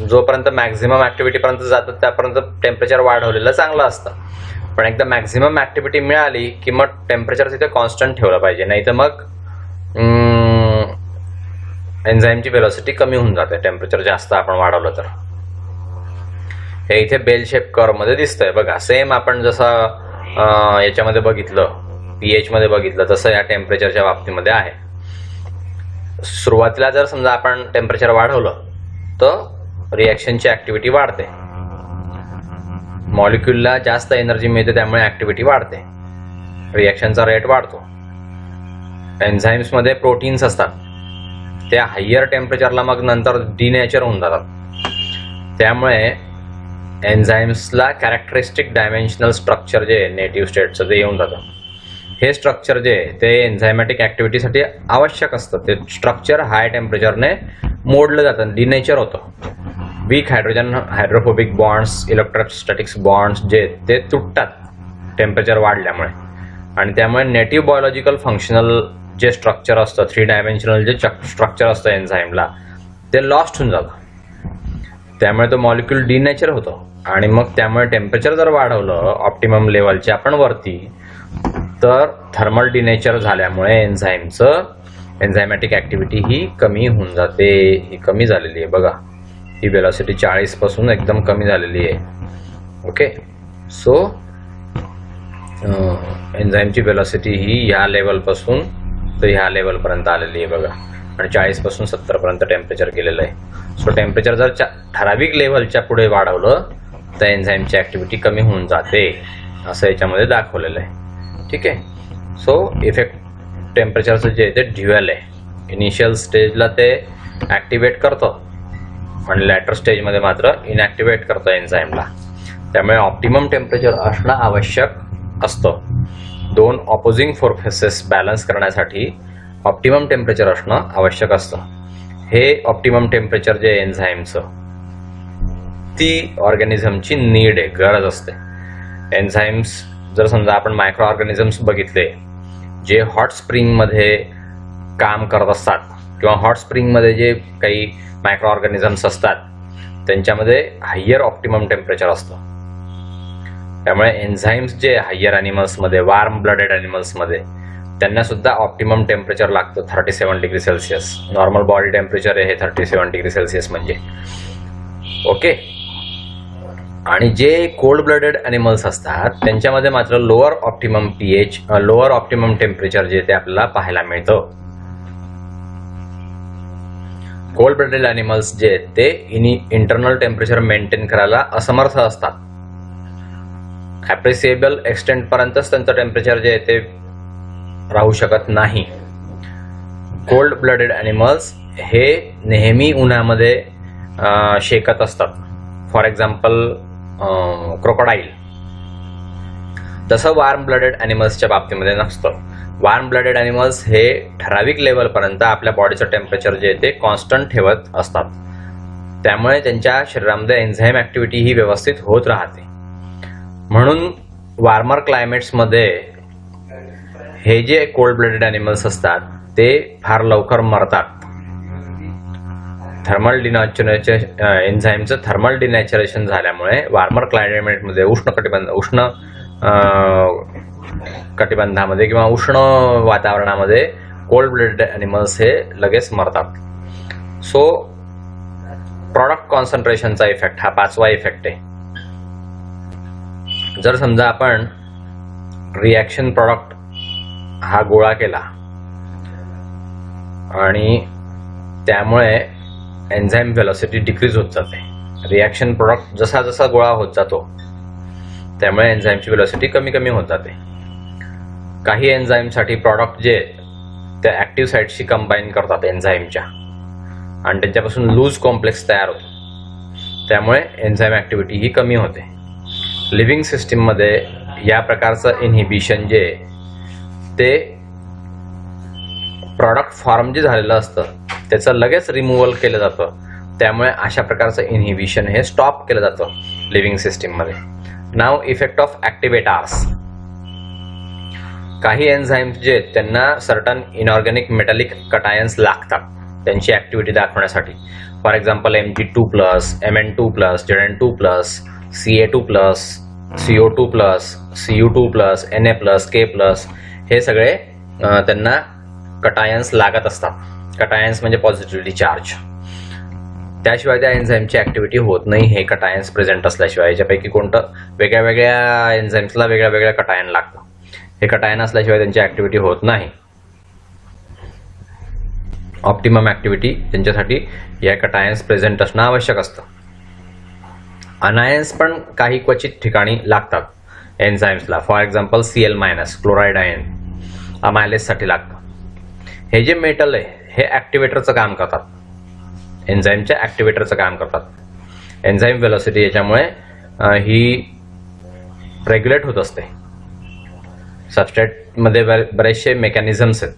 जोपर्यंत मॅक्झिमम ऍक्टिव्हिटी पर्यंत जातात त्यापर्यंत टेम्परेचर वाढवलेलं चांगलं असतं. पण एकदा मॅक्झिमम ऍक्टिव्हिटी मिळाली की मग टेम्परेचर तिथे कॉन्स्टंट ठेवलं पाहिजे, नाही तर मग एन्झाईमची व्हेलॉसिटी कमी होऊन जाते टेम्परेचर जास्त आपण वाढवलं तर. हे इथे बेल शेप कर्व मध्ये दिसतंय बघा. सेम आपण जसं याच्यामध्ये बघितलं, पीएच मध्ये बघितलं, तसं या टेम्परेचरच्या बाबतीमध्ये आहे. सुरुवातीला जर समजा आपण टेम्परेचर वाढवलं तर रिॲक्शनची ऍक्टिव्हिटी वाढते, मॉलिक्यूलला जास्त एनर्जी मिळते, त्यामुळे ऍक्टिव्हिटी वाढते, रिॲक्शनचा रेट वाढतो. एन्झाईम्स मध्ये प्रोटीन्स असतात, त्या हायर टेम्परेचरला मग नंतर डिनेचर होऊन जातात. त्यामुळे एन्झाईम्सला कॅरेक्टरिस्टिक डायमेन्शनल स्ट्रक्चर जे नेटिव्ह स्टेटचं ते येऊन जातं. हे स्ट्रक्चर जे ते एन्झायमॅटिक ऍक्टिव्हिटीसाठी आवश्यक असतं. ते स्ट्रक्चर हाय टेम्परेचरने मोडलं जातं, डिनेचर होतं. Weak hydrogen hydrophobic bonds, electrostatics bonds जे ते तुटतात टेम्परेचर वाढल्यामुळे, आणि त्यामुळे नेटिव्ह बायोलॉजिकल फंक्शनल जे स्ट्रक्चर असतं, 3 डायमेन्शनल जे स्ट्रक्चर असतं एन्झाईमला, ते लॉस्ट होऊन जातं. त्यामुळे तो मॉलिक्यूल डिनेचर होतो आणि मग त्यामुळे टेम्परेचर जर वाढवलं ऑप्टिमम लेवलच्या आपण वरती, तर थर्मल डिनेचर झाल्यामुळे एन्झायमॅटिक ऍक्टिव्हिटी ही कमी होऊन जाते. ही कमी झालेली आहे बघा. ही वेलॉसिटी 40 पासून एकदम कमी झालेली आहे. ओके, सो एन्झाईमची वेलॉसिटी ही ह्या लेवल पासून तर ह्या लेवल पर्यंत आलेली आहे बघा, आणि 40 पासून 70 पर्यंत टेम्परेचर गेलेलं आहे. सो टेम्परेचर जर ठराविक लेवलच्या पुढे वाढवलं तर एन्झाईमची ऍक्टिव्हिटी कमी होऊन जाते, असं याच्यामध्ये दाखवलेलं आहे. ठीक आहे. सो इफेक्ट टेम्परेचरचं जे आहे ते ड्युअल आहे. इनिशियल स्टेजला ते ऍक्टिवेट करतं आणि लॅटर स्टेजमध्ये मात्र इनॅक्टिवेट करतं एन्झाईमला. त्यामुळे ऑप्टिमम टेम्परेचर असणं आवश्यक असतं. दोन ऑपोजिंग फोर्सेस बॅलन्स करण्यासाठी ऑप्टिमम टेम्परेचर असणं आवश्यक असतं. हे ऑप्टिमम टेम्परेचर जे एन्झाईमचं ती ऑर्गॅनिझमची नीड आहे, गरज असते. एन्झाईम्स जर समजा आपण मायक्रो ऑर्गॅनिझम्स बघितले जे हॉट स्प्रिंगमध्ये काम करत असतात किंवा हॉट स्प्रिंगमध्ये जे काही मायक्रो ऑर्गॅनिझम्स असतात त्यांच्यामध्ये हायर ऑप्टिमम टेम्परेचर असतं. त्यामुळे एन्झाईम्स जे हायर ॲनिमल्समध्ये, वार्म ब्लडेड ॲनिमल्समध्ये, त्यांना सुद्धा ऑप्टिमम टेम्परेचर लागतं 37 degree Celsius. Normal body temperature आहे हे 37 डिग्री सेल्सिअस म्हणजे. ओके. आणि जे कोल्ड ब्लडेड ॲनिमल्स असतात त्यांच्यामध्ये मात्र lower optimum pH, lower optimum temperature जे ते आपल्याला पाहायला मिळतं. कोल्ड ब्लडेड ॲनिमल्स जे आहेत ते इंटरनल टेम्परेचर मेंटेन करायला असमर्थ असतात. ॲप्रिसिएबल एक्सटेंट पर्यंतच त्यांचं टेम्परेचर जे आहे ते राहू शकत नाही. कोल्ड ब्लडेड ॲनिमल्स हे नेहमी उन्हामध्ये शेकत असतात. For example crocodile. तसं वार्म ब्लडेड ॲनिमल्सच्या बाबतीमध्ये नसतं. वार्म ब्लडेड ॲनिमल्स हे ठराविक लेवलपर्यंत आपल्या बॉडीचं टेम्परेचर जे आहे ते कॉन्स्टंट ठेवत असतात. त्यामुळे त्यांच्या शरीरामध्ये एन्झाईम ॲक्टिव्हिटी ही व्यवस्थित होत राहते. म्हणून वार्मर क्लायमेट्समध्ये हे जे कोल्ड ब्लडेड ॲनिमल्स असतात ते फार लवकर मरतात. थर्मल डिनॅचरेशन, एन्झाईमचं थर्मल डिनॅचरेशन झाल्यामुळे वार्मर क्लायमेटमध्ये, उष्ण कटिबंधामध्ये किंवा उष्ण वातावरणामध्ये कोल्ड ब्लडेड ॲनिमल्स हे लगेच मरतात. सो प्रॉडक्ट कॉन्सन्ट्रेशनचा इफेक्ट हा 5वा इफेक्ट आहे. जर समजा आपण रिॲक्शन प्रॉडक्ट हा गोळा केला आणि त्यामुळे एन्झाईम व्हेलॉसिटी डिक्रीज होत जाते. रिॲक्शन प्रॉडक्ट जसा जसा गोळा होत जातो त्यामुळे एन्झाईमची व्हेलॉसिटी कमी कमी होत जाते. काही एन्झाईमसाठी प्रॉडक्ट जे त्या ॲक्टिव्ह साईटशी कंबाईन करतात एन्झाईमच्या आणि त्यांच्यापासून लूज कॉम्प्लेक्स तयार होतो. त्यामुळे एन्झाईम ॲक्टिव्हिटी ही कमी होते. लिव्हिंग सिस्टीममध्ये या प्रकारचं इनहिबिशन जे ते प्रॉडक्ट फॉर्म जे झालेलं असतं त्याचं लगेच रिमूव्हल केलं जातं. त्यामुळे अशा प्रकारचं इनहिबिशन हे स्टॉप केलं जातं लिव्हिंग सिस्टीममध्ये. नाव इफेक्ट ऑफ ॲक्टिवेटार्स. काही एन्झाईम्स जे आहेत त्यांना सर्टन इनऑर्गॅनिक मेटॅलिक कटायन्स लागतात त्यांची ॲक्टिव्हिटी दाखवण्यासाठी. For example Mg2+, Mn2+, Zn2+, Ca2+, CO2+, Cu2+, Na+, K+, हे सगळे त्यांना कटायन्स लागत असतात. कटायन्स म्हणजे पॉझिटिव्हली चार्ज. त्याशिवाय त्या एन्झाईमची ॲक्टिव्हिटी होत नाही हे कटायन्स प्रेझेंट असल्याशिवाय. याच्यापैकी कोणतं वेगळ्या वेगळ्या एन्झाईम्सला वेगळ्या वेगळ्या कटायन लागतं. हे कटायन असल्याशिवाय त्यांची ॲक्टिव्हिटी होत नाही. ऑप्टिमम ॲक्टिव्हिटी त्यांच्यासाठी या कटायन्स प्रेझेंट असणं आवश्यक असतं. अनायन्स पण काही क्वचित ठिकाणी लागतात एन्झाईम्सला. For example Cl- chloride ion अमायलेससाठी लागतं. हे जे मेटल आहे हे ॲक्टिवेटरचं काम करतात, एन्झाईमच्या ॲक्टिवेटरचं काम करतात. एन्झाईम व्हेलॉसिटी याच्यामुळे ही रेग्युलेट होत असते. सबस्ट्रेटमध्ये बरेचसे मेकॅनिझम्स आहेत.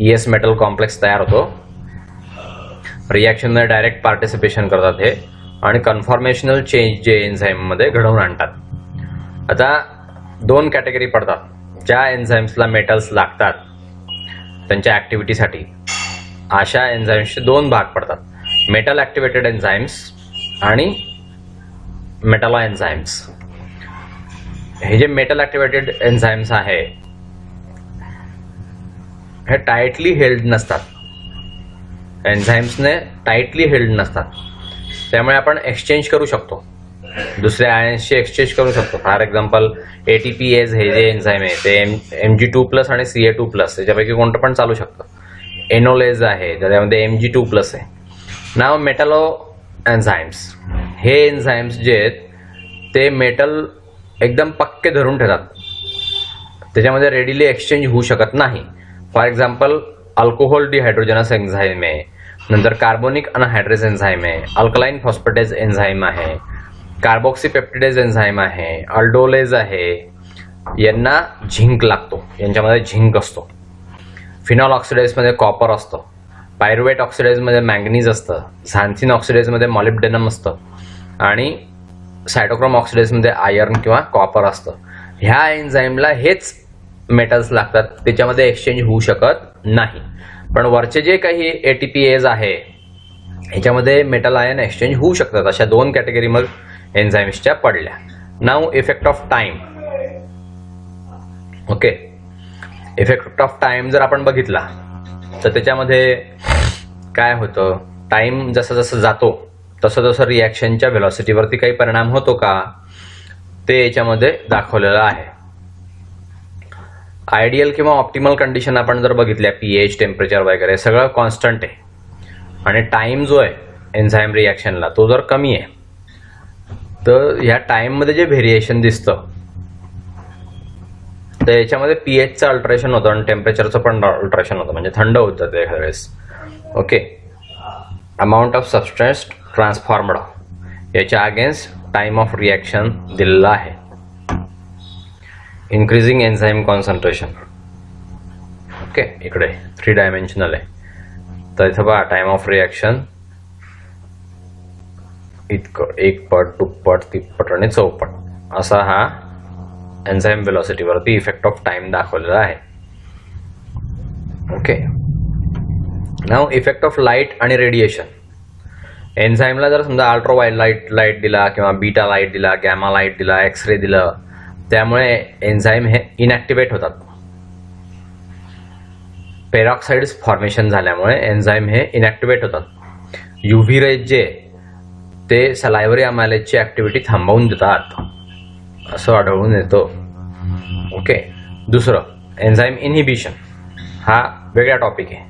ES मेटल कॉम्प्लेक्स तयार होतो. रिॲक्शनमध्ये डायरेक्ट पार्टिसिपेशन करतात हे आणि कन्फॉर्मेशनल चेंज जे एन्झाईममध्ये घडवून आणतात. आता 2 कॅटेगरी पडतात. ज्या एन्झाईम्सला मेटल्स लागतात त्यांच्या ॲक्टिव्हिटीसाठी अशा एन्झाईम्सचे 2 भाग पडतात. मेटल ॲक्टिवेटेड एन्झाईम्स आणि मेटलो एन्झाईम्स. हे जे मेटल ॲक्टिवेटेड एन्झाईम्स आहे हे टाईटली हेल्ड नसतात. एन्झाईम्सने टाईटली हेल्ड नसतात. त्यामुळे आपण एक्सचेंज करू शकतो, दुसऱ्या आयन्सची एक्सचेंज करू शकतो. फॉर एक्झाम्पल ATPase हे जे एन्झाईम आहे ते Mg2+ आणि Ca2+ याच्यापैकी कोणतं पण चालू शकतं. एनोलेज आहे त्याच्यामध्ये Mg2+ आहे. नाव मेटलो एन्झाईम्स. हे एन्झाईम्स जे आहेत ते मेटल एकदम पक्के धरून ठेवतात, त्याच्यामध्ये रेडिली एक्सचेंज होऊ शकत नाही. फॉर एक्झाम्पल अल्कोहोल डिहायड्रोजनस एन्झाईम आहे, नंतर कार्बोनिक अनहायड्रेज एन्झाईम आहे, अल्कलाइन फॉस्फेटेज एन्झाईम आहे, कार्बोक्सीपेप्टिडेज एन्झाईम आहे, अल्डोलेज आहे. यांना झिंक लागतो, यांच्यामध्ये झिंक असतो. फिनॉल ऑक्सिडाइजमध्ये कॉपर असतं, पायरुवेट ऑक्सिडाइजमध्ये मॅंगनीज असतं, झान्थिन ऑक्सिडाइजमध्ये मॉलिब्डेनम असतं आणि सायटोक्रोम ऑक्सिडाइजमध्ये आयर्न किंवा कॉपर असतं. ह्या एन्झाईमला हेच मेटल्स लागतात, त्याच्यामध्ये एक्सचेंज होऊ शकत नाही. पण वरचे जे काही ATPase आहे ह्याच्यामध्ये मेटल आयन एक्सचेंज होऊ शकतात. अशा 2 कॅटेगरी मग एन्झाईम्सच्या पडल्या. Now effect of time. Okay, effect of time जर आपण बघितला तर त्याच्यामध्ये काय होतं, टाइम जसं जसं जातो तसं तसं रिॲक्शनच्या व्हेलॉसिटीवरती काही परिणाम होतो का ते याच्यामध्ये दाखवलेलं आहे. आयडियल किंवा ऑप्टिमल कंडिशन आपण जर बघितल्या, pH, टेम्परेचर वगैरे सगळं कॉन्स्टंट आहे आणि टाइम जो आहे एन्झाईम रिॲक्शनला तो जर कमी आहे तर ह्या टाइममध्ये जे व्हेरिएशन दिसतं तर याच्यामध्ये pHचं अल्टरेशन होतं आणि टेम्परेचरचं पण अल्टरेशन होतं, म्हणजे थंड होत जातं एखाद्या वेळेस. ओके, अमाऊंट ऑफ सबस्टन्स ट्रान्सफॉर्मड याच्या अगेन्स्ट टाइम ऑफ रिॲक्शन दिलेला आहे. Increasing enzyme concentration. ओके, इकडे 3 डायमेन्शनल आहे तर इथं पहा टाइम ऑफ रिॲक्शन इतकं 1 पट, 2 पट, 3 पट आणि 4 पट असा हा एन्झाईम व्हेलॉसिटीवरती इफेक्ट ऑफ टाइम दाखवलेला आहे. Okay, now effect of light आणि रेडिएशन. एन्झाईमला जर समजा अल्ट्रावायलेट लाईट दिला किंवा बीटा लाईट दिला, गॅमा लाईट दिला, एक्सरे दिलं, त्यामुळे एन्झाईम हे इनॅक्टिव्हेट होतात. पेरॉक्साइड्स फॉर्मेशन झाल्यामुळे एन्झाईम हे इनॅक्टिव्हेट होतात. UV रेज जे ते सलायव्हरी अमायलेजची ऍक्टिव्हिटी थांबवून देतात असं आढळून येतो. ओके, दुसरं एन्झाईम इनहिबिशन. हा वेगळा टॉपिक आहे.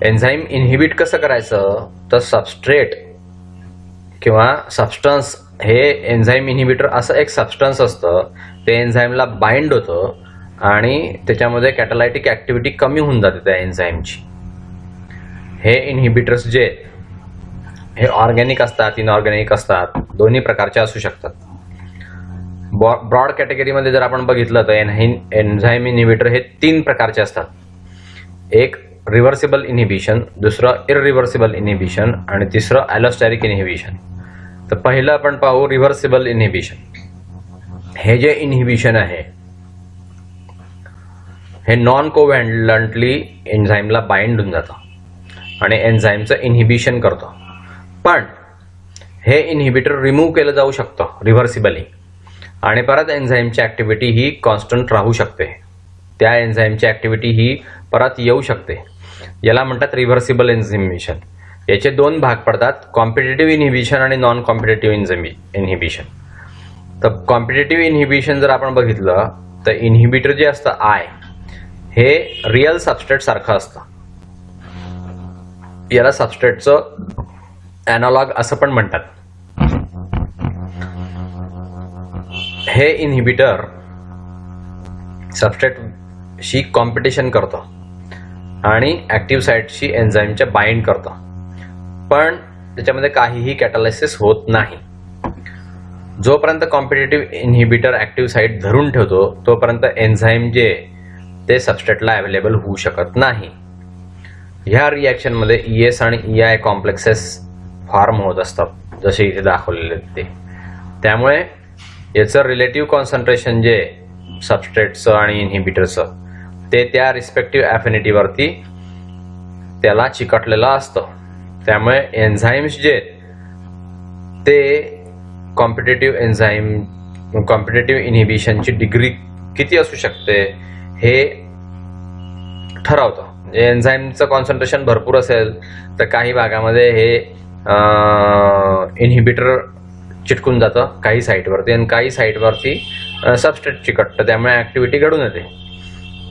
एन्झाईम इनहिबिट कसं करायचं तर सबस्ट्रेट किंवा सबस्टन्स हे एन्झाईम इनहिबिटर असं एक सबस्टन्स असतं, ते एन्झाईमला बाइंड होतं आणि त्याच्यामध्ये कॅटालायटिक ऍक्टिव्हिटी कमी होऊन जाते त्या एन्झाईमची. हे इनहिबिटर्स जे हे ऑर्गॅनिक असतात, इनऑर्गॅनिक असतात, दोन्ही प्रकारचे असू शकतात. ब्रॉड कॅटेगरीमध्ये जर आपण बघितलं तर एन्झाईम इनहिबिटर हे 3 प्रकारचे असतात. एक रिव्हर्सिबल इनहिबिशन, दुसरं इररिव्हर्सिबल इनहिबिशन आणि तिसरं ॲलोस्टॅरिक इनहिबिशन. तर पहिलं आपण पाहू रिव्हर्सिबल इनहिबिशन. हे जे इनहिबिशन आहे हे नॉन कोव्हॅलंटली एन्झाईमला बाइंड होऊन जातं आणि एन्झाईमचं इनहिबिशन करतं. पण हे इनहिबिटर रिमूव्ह केलं जाऊ शकतं रिव्हर्सिबली आणि परत एन्झाईमची ऍक्टिव्हिटी ही कॉन्स्टंट राहू शकते. त्या एन्झाईमची ऍक्टिव्हिटी ही परत येऊ शकते. याला म्हणतात रिव्हर्सिबल इनहिबिशन. याचे 2 भाग पडतात, कॉम्पिटेटिव्ह इनहिबिशन आणि नॉन कॉम्पिटेटिव्ह इनहिबिशन. तर कॉम्पिटेटिव्ह इनहिबिशन जर आपण बघितलं तर इनहिबिटर जे असतं आय हे रिअल सबस्ट्रेट सारखं असतं. याला सबस्ट्रेटचं ॲनालॉग असं पण म्हणतात. हे इनहिबिटर सबस्ट्रेटशी कॉम्पिटिशन करतं आणि ऍक्टिव्ह साईटशी एन्झाईमच्या बाइंड करतं, पण त्याच्यामध्ये काहीही कॅटालायसिस होत नाही. जोपर्यंत कॉम्पिटेटिव्ह इनहिबिटर ऍक्टिव्ह साईट धरून ठेवतो तोपर्यंत एन्झाईम जे ते सबस्ट्रेटला अवेलेबल होऊ शकत नाही. ह्या रिॲक्शनमध्ये ES आणि EI कॉम्प्लेक्सेस फॉर्म होत असतात जसे इथे दाखवलेले ते. त्यामुळे याचं रिलेटिव्ह कॉन्सन्ट्रेशन जे सबस्ट्रेटचं आणि इनहिबिटरचं ते त्या रिस्पेक्टिव्ह ॲफिनिटीवरती त्याला चिकटलेलं असतं. त्यामुळे एन्झाईम्स जे ते कॉम्पिटेटिव्ह इनहिबिशनची डिग्री किती असू शकते हे ठरवतं. म्हणजे एन्झाईमचं कॉन्सन्ट्रेशन भरपूर असेल तर काही भागामध्ये हे इनहिबिटर चिटकून जातं काही साईटवरती आणि काही साईटवरती सबस्ट्रेट चिकटतं, त्यामुळे ऍक्टिव्हिटी घडून येते.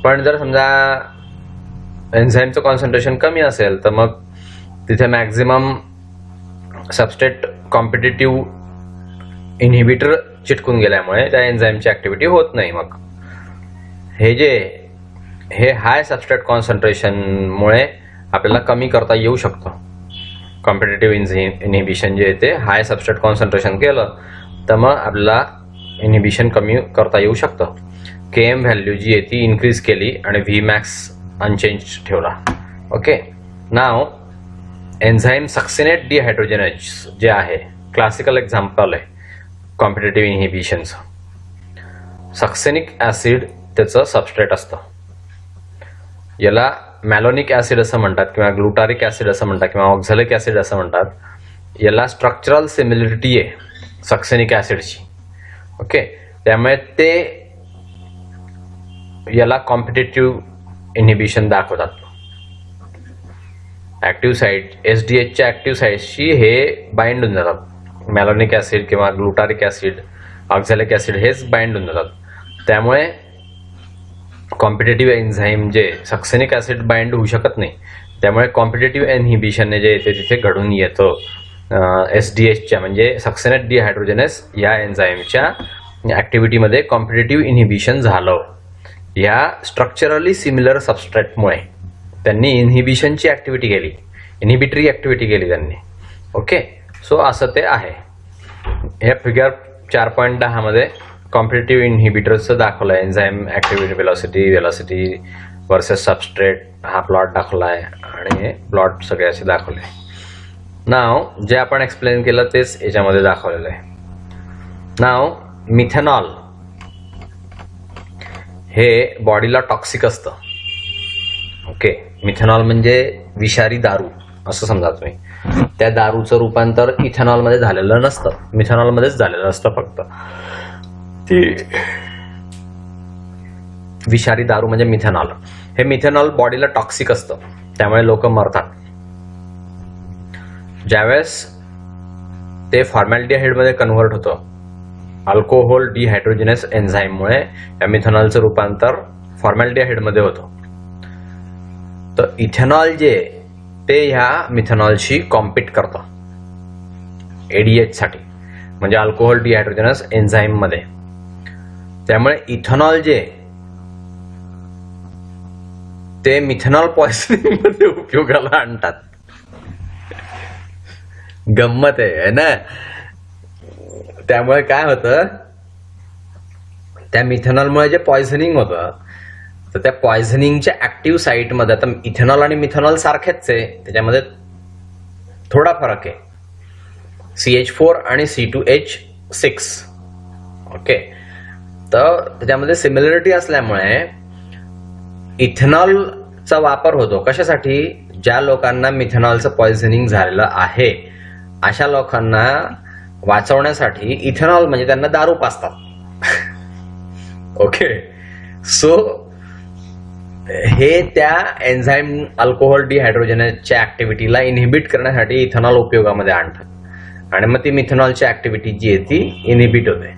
पण जर समजा एन्झाईमचं कॉन्सन्ट्रेशन कमी असेल तर मग तिथे मॅक्झिमम सबस्ट्रेट कॉम्पिटेटिव्ह इनहिबिटर चिटकून गेल्यामुळे त्या एन्झाईमची ऍक्टिव्हिटी होत नाही. मग हे हाय सबस्ट्रेट कॉन्सन्ट्रेशनमुळे आपल्याला कमी करता येऊ शकतं. कॉम्पिटेटिव्ह इनहिबिशन जे आहे ते हाय सबस्ट्रेट कॉन्सन्ट्रेशन केलं तर मग आपल्याला इनहिबिशन कमी करता येऊ शकतं. Km व्हॅल्यू जी आहे ती इन्क्रीज केली आणि Vmax अनचेंज ठेवला. ओके, नाव एन्झाईम सक्सिनेट डिहायड्रोजनेज जे आहे क्लासिकल एक्झाम्पल आहे कॉम्पिटेटिव्ह इनहिबिशनचं. सक्सेनिक ऍसिड त्याचं सबस्ट्रेट असतं. याला मॅलोनिक ऍसिड असं म्हणतात किंवा ग्लुटारिक ऍसिड असं म्हणतात किंवा ऑक्झॅलिक ऍसिड असं म्हणतात. याला स्ट्रक्चरल सिमिलरिटी आहे सक्सेनिक ऍसिडची. ओके, त्यामुळे ते याला कॉम्पिटेटिव्ह इनहिबिशन दाखवतात. ऍक्टिव्ह साईट एसडीएचच्या ऍक्टिव्ह साईटशी हे बाइंड होऊन जातात. मॅलोनिक ऍसिड किंवा ग्लुटारिक ऍसिड ऑक्झॅलिक ऍसिड हेच बाइंड होऊन जातात. त्यामुळे कॉम्पिटेटिव्ह एन्झाईम जे सक्सेनिक ऍसिड बाइंड होऊ शकत नाही. त्यामुळे कॉम्पिटेटिव्ह इनहिबिशन जे येते तिथे घडून येतं एसडीएचच्या म्हणजे सक्सेनेट डिहायड्रोजनेस या एन्झाईमच्या ऍक्टिव्हिटीमध्ये कॉम्पिटेटिव्ह इनहिबिशन झालं. या स्ट्रक्चरली सिमिलर सबस्ट्रेटमुळे त्यांनी इनहिबिशनची ऍक्टिव्हिटी केली, इनहिबिटरी ऍक्टिव्हिटी केली त्यांनी. ओके, सो असं ते आहे. हे फिगर 4.10 मध्ये कॉम्पिटेटिव्ह इनहिबिटर्सचं दाखवलं आहे. Enzyme activity velocity versus substrate हा प्लॉट दाखवला आहे आणि हे प्लॉट सगळे असे दाखवले. नाव जे आपण एक्सप्लेन केलं तेच याच्यामध्ये दाखवलेलं आहे. नाव मिथेनॉल हे बॉडीला टॉक्सिक असतं. ओके, मिथेनॉल म्हणजे विषारी दारू असं समजा तुम्ही. त्या दारूचं रूपांतर इथेनॉलमध्ये झालेलं नसतं, मिथेनॉलमध्येच झालेलं असतं. फक्त ती विषारी दारू म्हणजे मिथेनॉल. हे मिथेनॉल बॉडीला टॉक्सिक असतं, त्यामुळे लोक मरतात. ज्यावेळेस ते फॉर्मॅल्डिहाइडमध्ये कन्व्हर्ट होतं अल्कोहोल डिहायड्रोजनेस एन्झाईममुळे, या मिथेनॉलचं रूपांतर फॉर्मॅल्डिहाइडमध्ये होतं. तर इथेनॉल जे ते ह्या मिथेनॉलशी कॉम्पीट करतं एडीएच साठी, म्हणजे अल्कोहोल डिहायड्रोजनेस एन्झाईम मध्ये. त्यामुळे इथेनॉल जे ते मिथेनॉल पॉइझनिंग मध्ये उपयोगाला आणतात. गंमत आहे ना. त्यामुळे काय होतं, त्या मिथेनॉलमुळे जे पॉइझनिंग होतं तर त्या पॉइझनिंगच्या ऍक्टिव्ह साईटमध्ये, आता इथेनॉल आणि मिथेनॉल सारखेच आहे, त्याच्यामध्ये थोडा फरक आहे. CH4 आणि C2H6. ओके, तर त्याच्यामध्ये सिमिलरिटी असल्यामुळे इथेनॉलचा वापर होतो. कशासाठी? ज्या लोकांना मिथेनॉलचं पॉइझनिंग झालेलं आहे अशा लोकांना वाचवण्यासाठी इथेनॉल म्हणजे त्यांना दारू पाजतात. ओके, सो हे त्या एन्झाईम अल्कोहोल डिहायड्रोजनेसच्या ऍक्टिव्हिटीला इनहिबिट करण्यासाठी इथेनॉल उपयोगामध्ये आणतात आणि मग ती मिथेनॉलची ऍक्टिव्हिटी जी आहे ती इनहिबिट होते.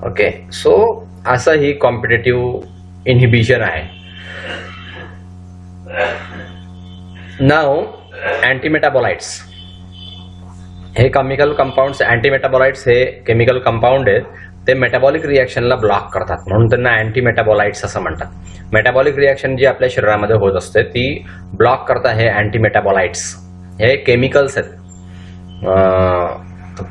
ओके, सो असं ही कॉम्पिटेटिव्ह इनहिबिशन आहे. नाव अँटीमेटाबोलाइट्स हे केमिकल कंपाऊंड्स. अँटीमेटाबोलाइट्स हे केमिकल कंपाऊंड आहेत, ते मेटाबॉलिक रिॲक्शनला ब्लॉक करतात म्हणून त्यांना अँटीमेटाबोलाइट्स असं म्हणतात. मेटाबॉलिक रिॲक्शन जी आपल्या शरीरामध्ये होत असते ती ब्लॉक करतात हे अँटीमेटाबोलाइट्स. हे केमिकल्स आहेत.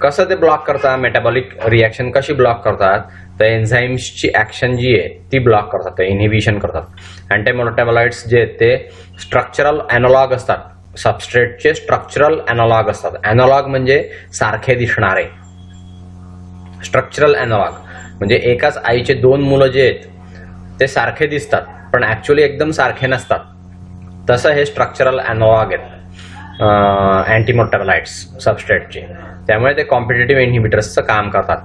कसं ते ब्लॉक करतात, मेटाबॉलिक रिॲक्शन कशी ब्लॉक करतात, तर एन्झाईम्सची ऍक्शन जी आहे ती ब्लॉक करतात, इनहिबिशन करतात. अँटीमेटाबोलाइट्स जे आहेत ते स्ट्रक्चरल अॅनालॉग असतात, सबस्ट्रेटचे स्ट्रक्चरल अॅनालॉग असतात. अॅनालॉग म्हणजे सारखे दिसणारे. स्ट्रक्चरल अॅनालॉग म्हणजे एकाच आईचे दोन मुलं जे आहेत ते सारखे दिसतात पण ऍक्च्युअली एकदम सारखे नसतात. तसं हे स्ट्रक्चरल अॅनालॉग आहेत अँटीमेटाबोलाइट्स सबस्ट्रेटचे. त्यामुळे ते कॉम्पिटेटिव्ह इनहिबिटर्सचं काम करतात.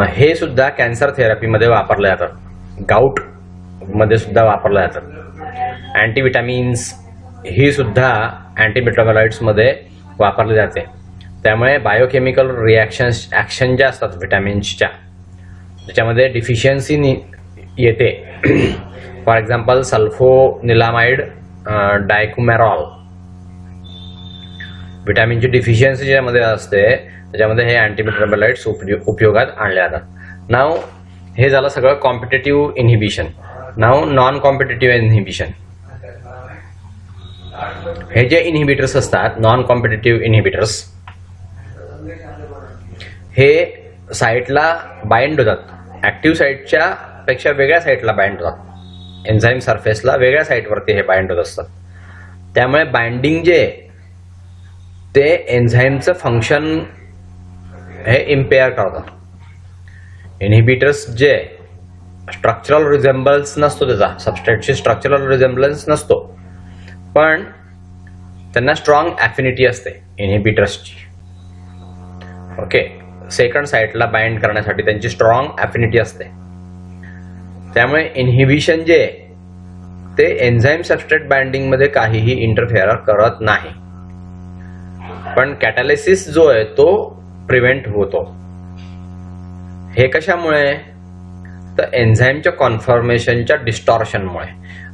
हे सुद्धा कॅन्सर थेरपीमध्ये वापरले जातात, गाऊट मध्ये सुद्धा वापरले जातात. अँटीव्हिटॅमिन्स ही सुद्धा अँटीमेटाबोलाइट्स मध्ये वापरले जाते. त्यामुळे बायोकेमिकल रिॲक्शन्स ऍक्शन ज्या असतात व्हिटॅमिन्सच्या त्याच्यामध्ये डिफिशियन्सी येते. फॉर एक्झाम्पल सल्फोनिलामाइड डायक्युमॅरॉल व्हिटॅमिनची डिफिशियन्सी ज्यामध्ये असते त्याच्यामध्ये हे अँटीमेटाबोलाइट्स उपयोगात आणले जातात. नाव हे झालं सगळं कॉम्पिटेटिव्ह इनहिबिशन. नाव नॉन कॉम्पिटेटिव्ह इनहिबिशन. हे जे इनहिबिटर्स असतात, नॉन कॉम्पिटिटिव्ह इनहिबिटर्स, हे साईटला बाइंड होतात, ऍक्टिव्ह साईटच्या पेक्षा वेगळ्या साईटला बाइंड होतात, एन्झाईम सरफेसला वेगळ्या साईटवरती हे बाइंड होत असतात. त्यामुळे बाइंडिंग जे ते एन्झाईमचं फंक्शन हे इम्पेअर करतात. इनहिबिटर्स जे स्ट्रक्चरल रिझेंबलन्स नसतो, त्याचा सबस्ट्रेटशी स्ट्रक्चरल रिझेंबलन्स नसतो, पण त्यांना स्ट्रॉंग ॲफिनिटी असते इनहिबिटर्सची. ओके, सेकंड साईटला बाइंड करण्यासाठी त्यांची स्ट्रॉंग ॲफिनिटी असते. त्यामुळे इनहिबिशन जे ते एन्झाईम सबस्ट्रेट बाइंडिंग मध्ये काहीही इंटरफेअर करत नाही, पण कॅटालिसिस जो आहे तो प्रिव्हेंट होतो. हे कशामुळे? तर एन्झाईमच्या कॉन्फॉर्मेशनच्या डिस्टॉर्शनमुळे.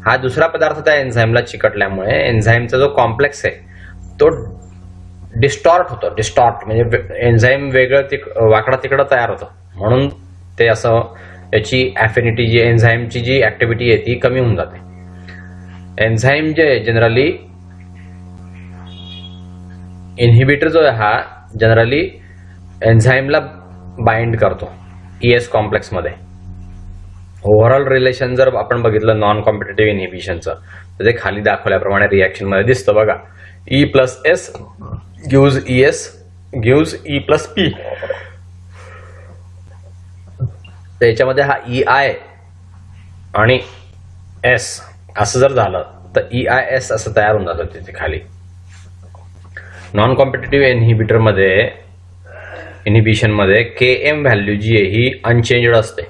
हा दुसरा पदार्थ त्या एन्झाईमला चिकटल्यामुळे एन्झाईमचा जो कॉम्प्लेक्स आहे तो डिस्टॉर्ट होतो. डिस्टॉर्ट म्हणजे एन्झाईम वेगळं वाकडा तिकडं तयार होतं, म्हणून ते असं याची ॲफिनिटी जी एन्झाईमची जी ऍक्टिव्हिटी आहे ती कमी होऊन जाते. एन्झाईम जे जनरली इनहिबिटर जो आहे हा जनरली एन्झाईमला बाइंड करतो ES कॉम्प्लेक्स मध्ये. ओव्हरऑल रिलेशन जर आपण बघितलं नॉन कॉम्पिटिटिव्ह इनहिबिशनचं तर ते खाली दाखवल्याप्रमाणे रिॲक्शन मध्ये दिसतं बघा. E+S gives ES gives E+P. त्याच्यामध्ये हा EI आणि S असं जर झालं तर EIS असं तयार होऊन जातं तिथे खाली. नॉन कॉम्पिटिटिव्ह इनहिबिशन मध्ये Km व्हॅल्यू जी आहे ही अनचेंज्ड असते,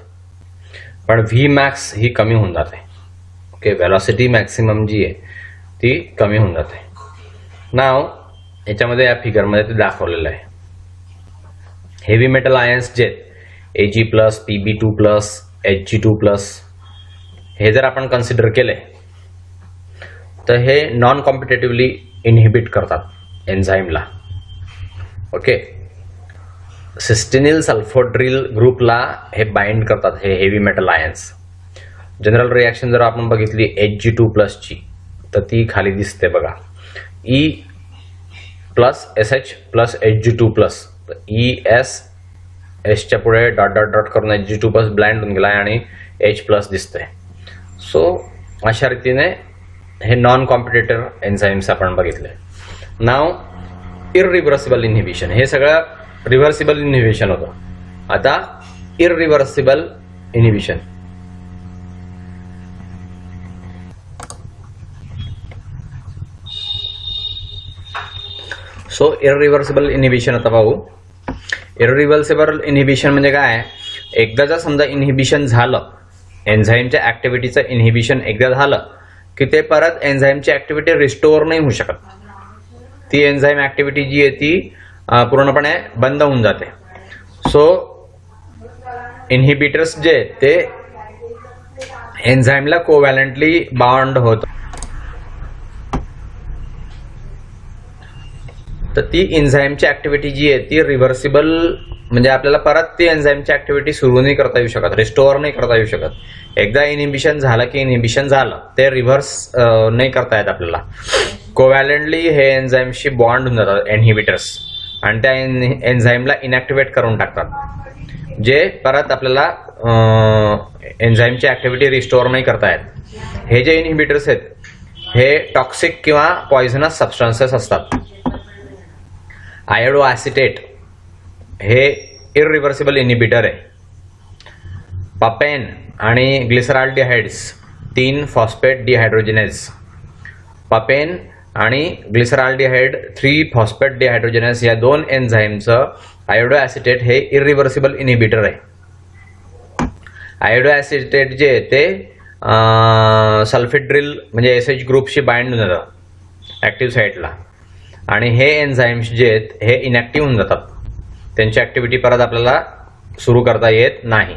पण Vmax ही कमी होऊन जाते. ओके, व्हेलॉसिटी मॅक्सिमम जी आहे ती कमी होऊन जाते. नाव याच्यामध्ये या फिगरमध्ये ते दाखवलेलं आहे. हेवी मेटल आयन्स जे Ag+, Pb2+, Hg2+, हे जर आपण कन्सिडर केले तर हे नॉन कॉम्पिटेटिव्हली इनहिबिट करतात एन्झाईमला. ओके, सिस्टिनिल सल्फोड्रिल ग्रुपला हे बाइंड करतात हे heavy metal ions. General reaction जर आपण बघितली Hg2+ ची तर ती खाली दिसते बघा. E+SH+ Hg2+, ES च्या पुढे डॉट डॉट डॉट करून Hg2+ ब्लाइंड होऊन गेला आणि H+ दिसतंय. सो अशा रीतीने हे नॉन कॉम्पिटेटिव्ह एन्झाईम्स आपण बघितले. नाव इररिव्हर्सिबल इनहिबिशन, हे सगळं रिव्हर्सिबल इनहिबिशन होतं. आता इररिव्हर्सिबल इनहिबिशन. सो इररिव्हर्सिबल इनहिबिशन आता पाहू. इररिव्हर्सिबल इनहिबिशन म्हणजे काय? एकदा जर समजा इनहिबिशन झालं, एन्झाईमच्या ऍक्टिव्हिटीचं इनहिबिशन एकदा झालं की ते परत एन्झाईमची ऍक्टिव्हिटी रिस्टोअर नाही होऊ शकत. ती एन्झाईम ऍक्टिव्हिटी जी आहे ती पूर्णपणे बंद होऊन जाते. सो इनहिबिटर्स जे ते एन्झाईमला कोव्हॅलंटली बॉन्ड होत, तर ती एन्झाईमची ऍक्टिव्हिटी जी आहे ती रिव्हर्सिबल, म्हणजे आपल्याला परत ती एन्झाईमची ऍक्टिव्हिटी सुरू नाही करता येऊ शकत, रिस्टोअर नाही करता येऊ शकत. एकदा इनहिबिशन झालं की इनहिबिशन झालं, ते रिव्हर्स नाही करता येत आपल्याला. कोव्हॅलंटली हे एन्झाईमशी बॉन्ड होऊन जातात इनहिबिटर्स आणि त्या एन्झाईमला इनॅक्टिव्हेट करून टाकतात, जे परत आपल्याला एन्झाईमची ऍक्टिव्हिटी रिस्टोअर नाही करता येत. हे जे इनहिबिटर्स आहेत हे टॉक्सिक किंवा पॉइझनस सबस्टन्सेस असतात. आयोडो ॲसिटेट हे इररिव्हर्सिबल इनहिबिटर आहे. पपेन आणि ग्लिसरॉल्डिहाइड्स 3 फॉस्फेट डिहायड्रोजिनेज, पपेन आणि ग्लिसरॉल्डिहाइड 3 फॉस्फेट डिहायड्रोजिनेज या दोन एन्झाईमचं आयोडो ॲसिटेट हे इररिव्हर्सिबल इनहिबिटर आहे. आयोडो ॲसिटेट जे ते सल्फेड्रिल म्हणजे SH ग्रुपशी बाइंड होऊन जातं ऍक्टिव्ह साईटला, आणि हे एन्झाईम्स जे आहेत हे इनॅक्टिव्ह होऊन जातात, त्यांची ऍक्टिव्हिटी परत आपल्याला सुरू करता येत नाही.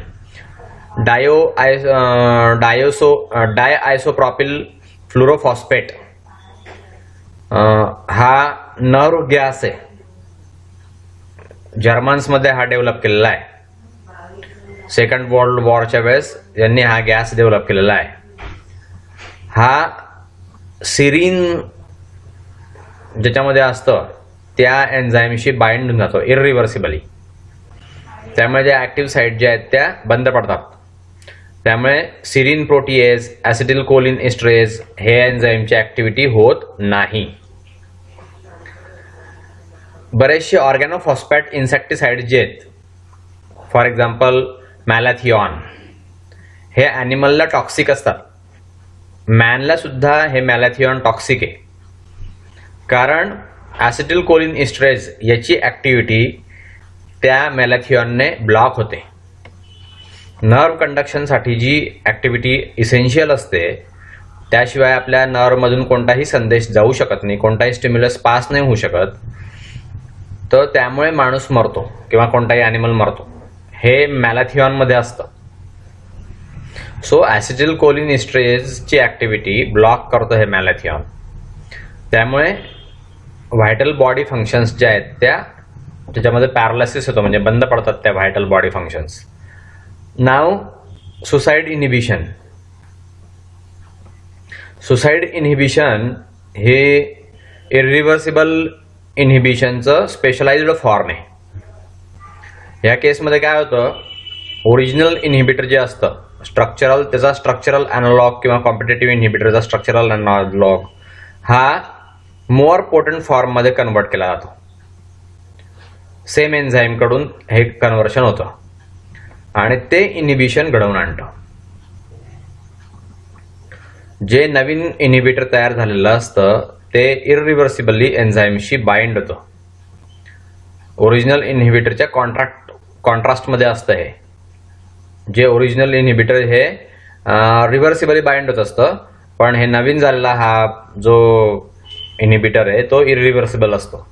डायआयसोप्रॉपिल फ्लोरोफॉस्फेट हा नर्व गॅस आहे, जर्मन्स मध्ये हा डेव्हलप केलेला आहे. सेकंड वर्ल्ड वॉरच्या वेळेस यांनी हा गॅस डेव्हलप केलेला आहे. हा सिरीन ज्याच्यामध्ये असतं त्या एन्झाईमशी बाइंड होऊन जातो इररिव्हर्सिबली. त्यामुळे ज्या ऍक्टिव्ह साईट ज्या आहेत त्या बंद पडतात. त्यामुळे सिरीन प्रोटीएज, ऍसिटिल कोलिन एस्ट्रेज हे एन्झाईमची ऍक्टिव्हिटी होत नाही. बरेचसे ऑर्गॅनोफॉस्फॅट इन्सेक्टिसाइड जे आहेत, फॉर एक्झाम्पल मॅलॅथिऑन, हे ॲनिमलला टॉक्सिक असतात. मॅनला सुद्धा हे मॅलॅथिऑन टॉक्सिक आहे, कारण ऍसिटिल कोलिन एस्ट्रेज याची ऍक्टिव्हिटी त्या मॅलॅथिऑनने ब्लॉक होते. नर्व कंडक्शनसाठी जी ऍक्टिव्हिटी इसेन्शियल असते, त्याशिवाय आपल्या नर्वमधून कोणताही संदेश जाऊ शकत नाही, कोणताही स्टिम्युलस पास नाही होऊ शकत. तर त्यामुळे माणूस मरतो किंवा कोणताही ॲनिमल मरतो. हे मॅलॅथिऑनमध्ये असतं. सो ऍसिटिल कोलिन एस्ट्रेजची ऍक्टिव्हिटी ब्लॉक करतो हे मॅलॅथिऑन. त्यामुळे व्हायटल बॉडी फंक्शन्स ज्या आहेत त्याच्यामध्ये पॅरालिसिस होतो, म्हणजे बंद पडतात त्या व्हायटल बॉडी फंक्शन्स. नाव सुसाईड इनहिबिशन. सुसाईड इनहिबिशन हे इरिव्हर्सिबल इनहिबिशनचं स्पेशलाइज्ड फॉर्म आहे. या केसमध्ये काय होतं, ओरिजिनल इनहिबिटर जे असतं स्ट्रक्चरल, त्याचा स्ट्रक्चरल अॅनालॉग किंवा कॉम्पिटेटिव्ह इनहिबिटरचा स्ट्रक्चरल अॅनालॉग हा मोर पोटंट फॉर्ममध्ये कन्वर्ट केला जातो. सेम एन्झाईम कडून हे कन्व्हर्शन होतं आणि ते इनहिबिशन घडवून आणतं. जे नवीन इनहिबिटर तयार झालेलं असतं ते इररिव्हर्सिबली एन्झाईमशी बाइंड होतं. ओरिजिनल इनहिबिटरच्या कॉन्ट्रास्टमध्ये असतं हे. जे ओरिजिनल इनहिबिटर हे रिव्हर्सिबली बाइंड होत असतं, पण हे नवीन झालेला हा जो इनहिबिटर आहे तो इररिव्हर्सिबल असतो.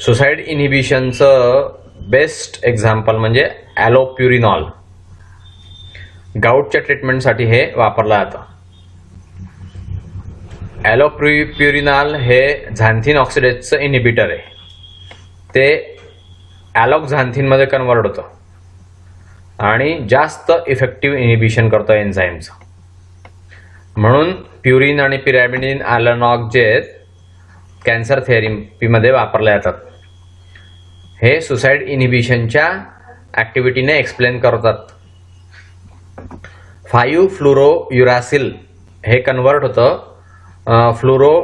सुसाईड इनहिबिशनचं बेस्ट एक्झाम्पल म्हणजे ॲलोप्युरिनॉल. गाऊटच्या ट्रीटमेंटसाठी हे वापरलं जातं. ॲलोप्युरिनॉल हे झॅन्थिन ऑक्सिडेजचं इनहिबिटर आहे. ते ॲलॉक्झॅन्थिनमध्ये कन्वर्ट होतं आणि जास्त इफेक्टिव्ह इनहिबिशन करतं एन्झाईमचं. म्हणून प्युरिन आणि पिरॅमिडिन ॲलॉनॉग जे आहेत कॅन्सर थेरपीमध्ये वापरले जातात. हे सुसाईड इनहिबिशनच्या ऍक्टिव्हिटीने एक्सप्लेन करतात. 5-फ्लुरोयुरॅसिल हे कन्वर्ट होतं फ्लुरो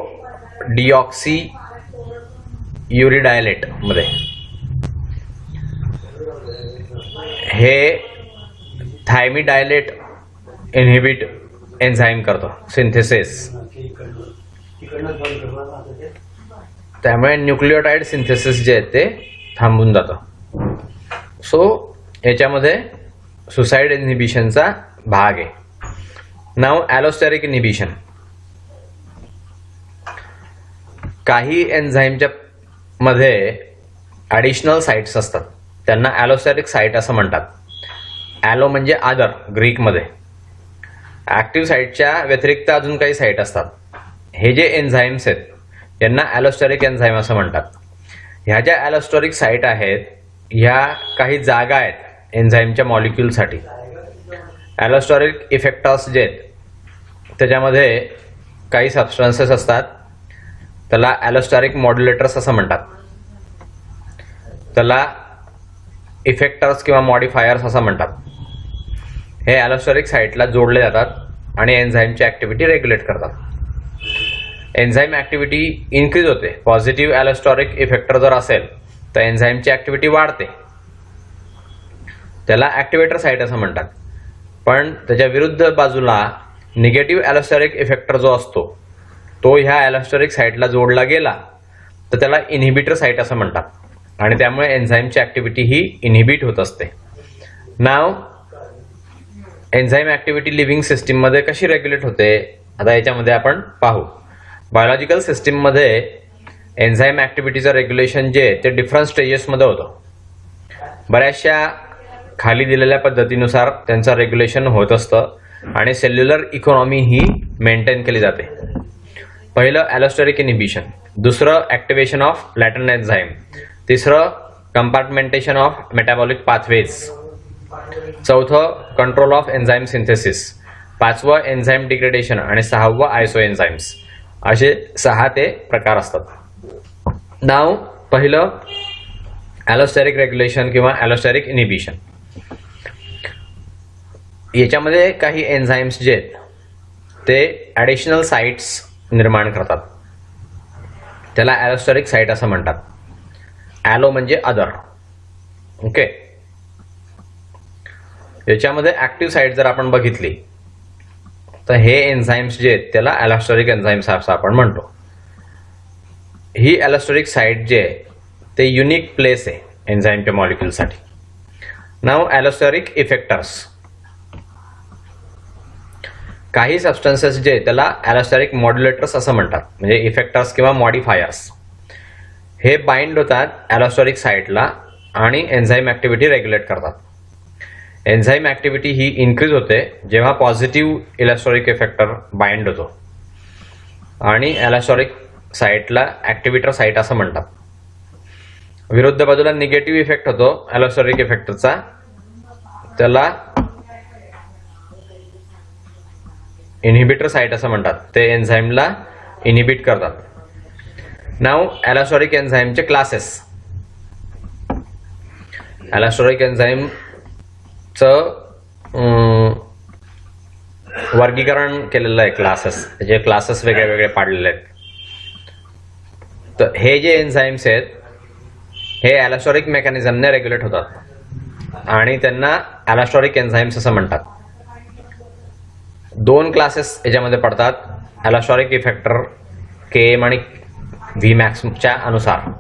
डिऑक्सी युरिडायलेट मध्ये. हे थायमिडायलेट इनहिबिट एन्झाईम करतो सिंथेसिस. त्यामुळे न्यूक्लियोटाइड सिंथेसिस जे आहे ते थांबून जातं. सो याच्यामध्ये सुसाईड इनहिबिशनचा भाग आहे. नाव ॲलोस्टेरिक इनहिबिशन. काही एन्झाईमच्या मध्ये ॲडिशनल साइट्स असतात, त्यांना ॲलोस्टेरिक साइट असं म्हणतात. ॲलो म्हणजे आदर ग्रीकमध्ये. ऍक्टिव्ह साइटच्या व्यतिरिक्त अजून काही साइट असतात. हे जे एन्झाईम्स आहेत यांना ॲलोस्टेरिक एन्झाईम असं म्हणतात. ह्या ज्या ॲलोस्टेरिक साइट आहेत ह्या काही जागा आहेत एन्झाईमच्या मॉलिक्युलसाठी. ॲलोस्टेरिक इफेक्टर्स जे आहेत त्याच्यामध्ये काही सबस्टन्सेस असतात, त्याला ॲलोस्टेरिक मॉड्युलेटर्स असं म्हणतात. त्याला इफेक्टर्स किंवा मॉडिफायर्स असं म्हणतात. हे ॲलोस्टेरिक साइटला जोडले जातात आणि एन्झाईमची ऍक्टिव्हिटी रेग्युलेट करतात. एन्झाईम ऍक्टिव्हिटी इन्क्रीज होते. पॉझिटिव्ह ॲलोस्टेरिक इफेक्टर जर असेल तर एन्झाईमची ऍक्टिव्हिटी वाढते. त्याला ऍक्टिव्हेटर साइट असं म्हणतात. पण त्याच्या विरुद्ध बाजूला निगेटिव्ह ॲलोस्टेरिक इफेक्टर जो असतो तो ह्या ॲलोस्टेरिक साइटला जोडला गेला तर त्याला इनहिबिटर साइट असं म्हणतात आणि त्यामुळे एन्झाईमची ऍक्टिव्हिटी ही इनहिबिट होत असते. नाव एन्झाईम ऍक्टिव्हिटी लिव्हिंग सिस्टीम मध्ये कशी रेग्युलेट होते आता याच्यामध्ये आपण पाहू. बायोलॉजिकल सिस्टीम मध्ये एन्झाईम ऍक्टिव्हिटीचं रेग्युलेशन जे ते डिफरंट स्टेजेसमध्ये होतं. बऱ्याचशा खाली दिलेल्या पद्धतीनुसार त्यांचं रेग्युलेशन होत असतं आणि सेल्युलर इकॉनॉमी ही मेंटेन केली जाते. पहिलं ॲलोस्टेरिक इनहिबिशन, दुसरं ऍक्टिव्हेशन ऑफ लॅटरल एन्झाईम, तिसरं कंपार्टमेंटेशन ऑफ मेटाबॉलिक पाथवेज, चौथं कंट्रोल ऑफ एन्झाईम सिंथेसिस, पाचवं एन्झाईम डिग्रेडेशन आणि सहावं आयसो एन्झाईम्स. असे 6 ते प्रकार असतात. नाव पहिलं ॲलोस्टेरिक रेग्युलेशन किंवा ॲलोस्टेरिक इनिबिशन. याच्यामध्ये काही एन्झाईम्स जे आहेत ते ॲडिशनल साइट्स निर्माण करतात. त्याला ॲलोस्टेरिक साइट असं म्हणतात. ॲलो म्हणजे अदर. ओके. याच्यामध्ये ऍक्टिव्ह साइट जर आपण बघितली तर हे एन्झाईम्स जे आहेत त्याला ॲलोस्टेरिक एन्झाईम्स असं आपण म्हणतो. ही ॲलोस्टेरिक साइट जे आहे ते युनिक प्लेस आहे एन्झाईमच्या मॉलिक्युलसाठी. नाव ॲलोस्टेरिक इफेक्टर्स. काही सबस्टन्सेस जे त्याला ॲलोस्टेरिक मॉड्युलेटर्स असं म्हणतात, म्हणजे इफेक्टर्स किंवा मॉडिफायर्स. हे बाइंड होतात ॲलोस्टेरिक साइटला आणि एन्झाईम ऍक्टिव्हिटी रेग्युलेट करतात. एन्झाईम ऍक्टिव्हिटी ही इन्क्रीज होते जेव्हा पॉझिटिव्ह ॲलोस्टेरिक इफेक्टर बाइंड होतो आणि ॲलोस्टेरिक साइटला ऍक्टिव्हेटर साइट असं म्हणतात. विरुद्ध बाजूला निगेटिव्ह इफेक्ट होतो ॲलोस्टेरिक इफेक्टरचा, त्याला इनहिबिटर साइट असं म्हणतात. ते एन्झाईमला इनहिबिट करतात. नाव ॲलोस्टेरिक एन्झाईमचे क्लासेस. ॲलोस्टेरिक एन्झाईमचं वर्गीकरण केलेलं आहे क्लासेस. त्याचे क्लासेस वेगळे वेगळे पाडलेले आहेत. तर हे जे एन्झाईम्स आहेत हे ॲलोस्टेरिक मेकॅनिझमने रेग्युलेट होतात आणि त्यांना ॲलोस्टेरिक एन्झाईम्स असं म्हणतात. 2 क्लासेस याच्यामध्ये पडतात ॲलोस्टेरिक इफेक्टर केएम आणि व्ही मॅक्सच्या अनुसार.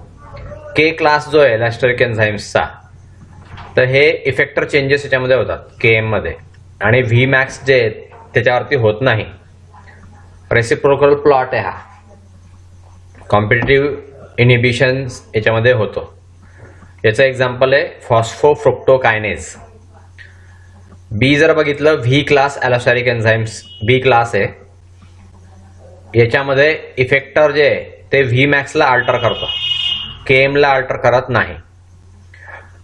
के क्लास जो आहे ॲलोस्टेरिक एन्झाईम्सचा तर हे इफेक्टर चेंजेस याच्यामध्ये होतात केएम मध्ये, आणि व्ही मॅक्स जे त्याच्यावरती होत नाही. रेसिप्रोकल प्लॉट आहे हा. कॉम्पिटिटिव्ह इनिबिशन याच्यामध्ये होतो. याचं एक्झाम्पल आहे फॉस्फोफ्रुक्टोकायनेज. बी जर बघितलं व्ही क्लास ॲलोस्टेरिक एन्झाईम्स बी क्लास आहे. याच्यामध्ये इफेक्टर जे आहे ते व्ही मॅक्सला अल्टर करतो, केएम ला अल्टर करत नाही.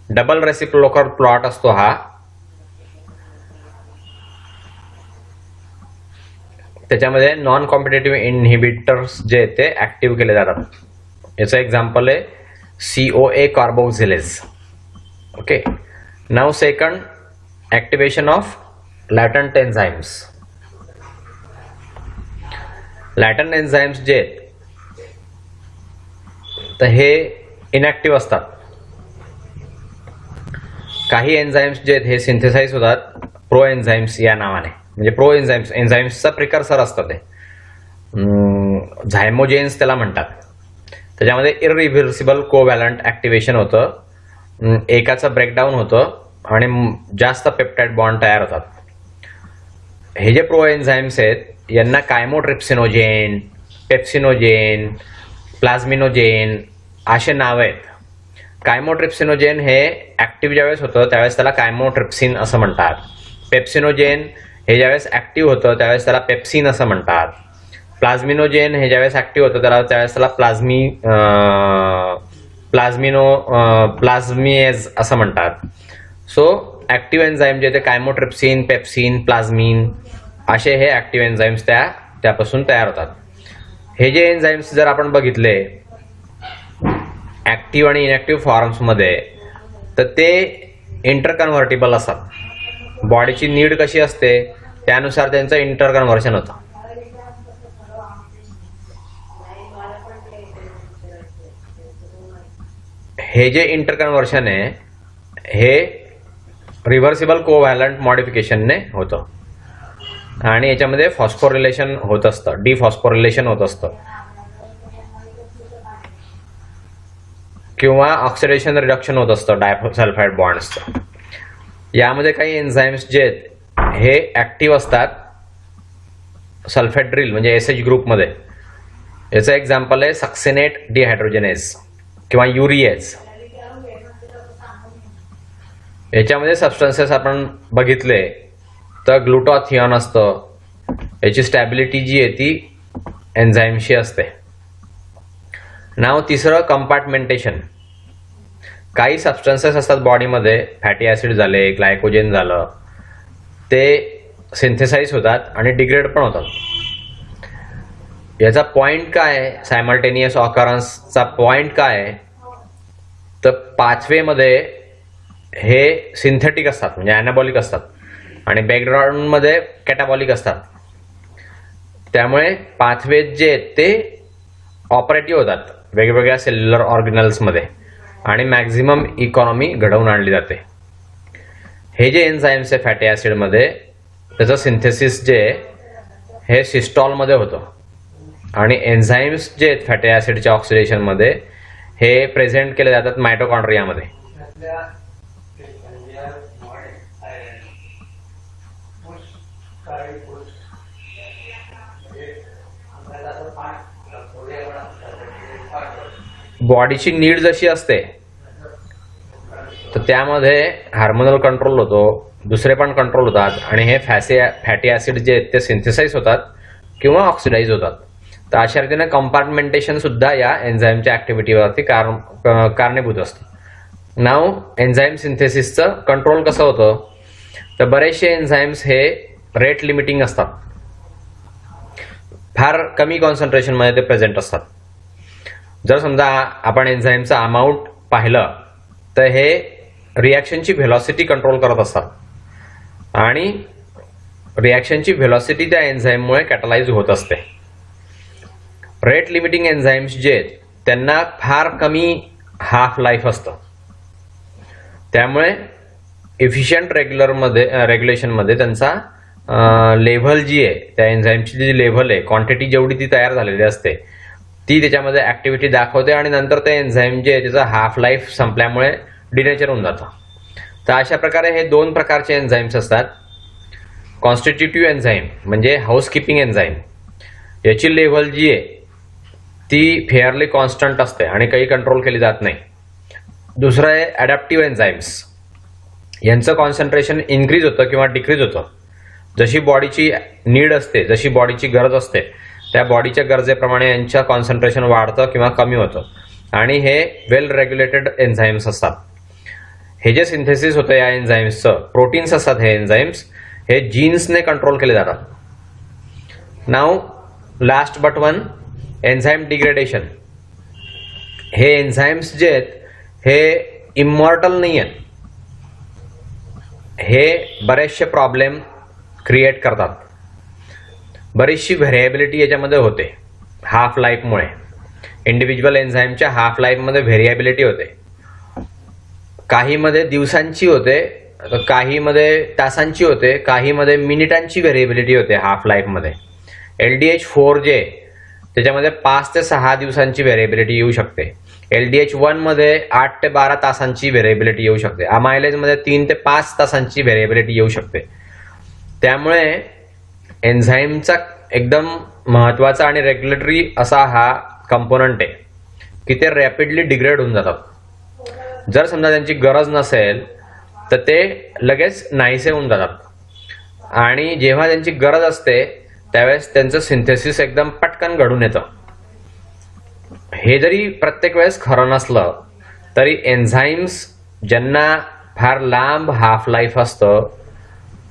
डबल रेसिप्रोकल प्लॉट असतो हा. त्याच्यामध्ये नॉन कॉम्पिटेटिव्ह इनहिबिटर्स जे ते ऍक्टिव्ह केले जातात. याचं एक्झाम्पल आहे CoA carboxylase. Okay. Now second activation of latent enzymes. Latent enzymes जे तर हे इनॅक्टिव्ह असतात. काही एन्झाईम्स जे आहेत हे सिंथेसाइज होतात प्रो एन्झाईम्स या नावाने, म्हणजे प्रो एन्झाईम्स एन्झाईम्सचा प्रिकर्सर असतात ते. झायमोजेन्स त्याला म्हणतात. त्याच्यामध्ये इररिव्हर्सिबल कोव्हॅलंट ऍक्टिव्हेशन होतं, एकाचं ब्रेकडाऊन होतं आणि जास्त पेप्टाइड बॉन्ड तयार होतात. हे जे प्रो एन्झाईम्स आहेत यांना कायमोट्रिप्सिनोजेन, पेप्सिनोजेन, प्लाझ्मिनोजेन असे नाव आहेत. कायमोट्रिप्सिनोजेन हे ऍक्टिव्ह ज्यावेळेस होतं त्यावेळेस त्याला कायमोट्रिप्सिन असं म्हणतात. पेप्सिनोजेन हे ज्यावेळेस ऍक्टिव्ह होतं त्यावेळेस त्याला पेप्सिन असं म्हणतात. प्लाझ्मिनोजेन हे ज्यावेळेस ऍक्टिव्ह होतं त्यावेळेस त्याला प्लाझ्मिएज असं म्हणतात. सो ऍक्टिव्ह एन्झाईम जे ते कायमोट्रिप्सिन, पेप्सिन, प्लाझ्मिन असे हे ऍक्टिव्ह एन्झाईम्स त्यापासून तयार होतात. हे जे एन्झाईम्स जर आपण बघितले ऍक्टिव्ह आणि इनॅक्टिव्ह फॉर्म्स मध्ये तर ते इंटरकन्व्हर्टिबल असतात. बॉडीची नीड कशी असते त्यानुसार त्यांचं इंटरकन्व्हर्शन होतं. हे जे इंटरकन्व्हर्शन आहे हे रिव्हर्सिबल कोव्हॅलंट मॉडिफिकेशनने होतं आणि याच्यामध्ये फॉस्फोरिलेशन होत असतं, डिफॉस्फोरिलेशन होत असतं किंवा ऑक्सिडेशन रिडक्शन होत असतं डायसल्फाइड बॉन्ड्सचं. यामध्ये काही एन्झाईम्स जे आहेत हे ऍक्टिव्ह असतात सल्फेड्रिल म्हणजे SH ग्रुपमध्ये. याचं एक्झाम्पल आहे सक्सिनेट डिहायड्रोजनेज किंवा युरिएज. याच्यामध्ये सबस्टन्सेस आपण बघितले तर ग्लुटाथिऑन असतं. याची स्टॅबिलिटी जी आहे ती एन्झाईमशी असते. नाव तिसरं कंपार्टमेंटेशन. काही सबस्टन्सेस असतात बॉडीमध्ये, फॅटी ऍसिड झाले, ग्लायकोजेन झालं, ते सिंथेसाइज होतात आणि डिग्रेड पण होतात. याचा पॉइंट काय आहे, सायमल्टेनियस ऑकरन्सचा पॉइंट काय आहे, तर पाथवेमध्ये हे सिंथेटिक असतात म्हणजे अॅनाबॉलिक असतात आणि बॅकग्राऊंडमध्ये कॅटाबॉलिक असतात. त्यामुळे पाथवेज जे आहेत ते ऑपरेटिव्ह होतात वेगवेगळ्या सेल्युलर ऑर्गॅनल्समध्ये आणि मॅक्झिमम इकॉनॉमी घडवून आणली जाते. हे जे एन्झाईम्स आहे फॅटी ॲसिडमध्ये त्याचं सिंथेसिस जे हे सिस्टॉलमध्ये होतं आणि एन्झाईम्स जे आहेत फॅटी ॲसिडच्या ऑक्सिडेशनमध्ये हे प्रेझेंट केले जातात मायटोकॉन्ड्रियामध्ये. बॉडीची नीड जशी असते तर त्यामध्ये हार्मोनल कंट्रोल होतो, दुसरे पण कंट्रोल होतात आणि हे फॅटी ॲसिड जे आहेत ते सिंथेसाइज होतात किंवा ऑक्सिडाइज होतात. तर अशा रीतीने कंपार्टमेंटेशन सुद्धा या एन्झाईमच्या ऍक्टिव्हिटीवरती कारणीभूत असतं. नाव एन्झाईम सिंथेसिसचं कंट्रोल कसं होतं, तर बरेचसे एन्झाईम्स हे रेट लिमिटिंग असतात, फार कमी कॉन्सन्ट्रेशनमध्ये ते प्रेझेंट असतात. जर समजा आपण एन्झाईमचा अमाऊंट पाहिलं तर हे रिॲक्शनची व्हेलॉसिटी कंट्रोल करत असतात आणि रिॲक्शनची व्हेलॉसिटी त्या एन्झाईममुळे कॅटलाइज होत असते. रेट लिमिटिंग एन्झाईम्स जे आहेत त्यांना फार कमी हाफ लाईफ असतं. त्यामुळे इफिशियंट रेग्युलेशनमध्ये त्यांचा लेव्हल जी आहे त्या एन्झाईमची जी लेव्हल आहे, क्वांटिटी जेवढी ती तयार झालेली असते ती त्याच्यामध्ये ऍक्टिव्हिटी दाखवते आणि नंतर ते एन्झाईम जे आहे त्याचा हाफ लाईफ संपल्यामुळे डिनेचर होऊन जातं. तर अशा प्रकारे हे दोन प्रकारचे एन्झाईम्स असतात. कॉन्स्टिट्यूटिव्ह एन्झाईम म्हणजे हाऊसकीपिंग एन्झाईम, याची लेव्हल जी आहे ती फेअरली कॉन्स्टंट असते आणि काही कंट्रोल केली जात नाही. दुसरं आहे अडॅप्टिव्ह एन्झाईम्स, यांचं कॉन्सन्ट्रेशन इन्क्रीज होतं किंवा डिक्रीज होतं जशी बॉडीची नीड असते, जशी बॉडीची गरज असते त्या बॉडीच्या गरजेप्रमाणे यांचं कॉन्सन्ट्रेशन वाढतं किंवा कमी होतं आणि हे वेल रेग्युलेटेड एन्झाईम्स असतात. हे जे सिंथेसिस होतं या एन्झाईम्सचं, प्रोटीन्स असतात हे एन्झाईम्स, हे जीन्सने कंट्रोल केले जातात. Now last but one enzyme degradation. हे एन्झाईम्स जे आहेत हे इमॉर्टल नाही आहेत, हे बरेचसे प्रॉब्लेम क्रिएट करतात. बरीचशी व्हेरिएबिलिटी याच्यामध्ये होते हाफ लाईफमुळे. इंडिव्हिज्युअल एन्झाईमच्या हाफ लाईफमध्ये व्हेरिएबिलिटी होते. काहीमध्ये दिवसांची होते, काहीमध्ये तासांची होते, काहीमध्ये मिनिटांची व्हेरिएबिलिटी होते हाफ लाईफमध्ये. LDH4 जे त्याच्यामध्ये 5 ते 6 दिवसांची व्हेरिएबिलिटी येऊ शकते. LDH1 मध्ये 8 ते 12 तासांची व्हेरिएबिलिटी येऊ शकते. अमायलेजमध्ये 3 ते 5 तासांची व्हेरिएबिलिटी येऊ शकते. त्यामुळे एन्झाईमचा एकदम महत्वाचा आणि रेग्युलेटरी असा हा कंपोनंट आहे की ते रॅपिडली डिग्रेड होऊन जातात. जर समजा त्यांची गरज नसेल तर ते लगेच नाहीसे होऊन जातात आणि जेव्हा त्यांची गरज असते त्यावेळेस त्यांचं सिंथेसिस एकदम पटकन घडून येतं. हे जरी प्रत्येक वेळेस खरं नसलं तरी एन्झाईम्स ज्यांना फार लांब हाफ लाईफ असतं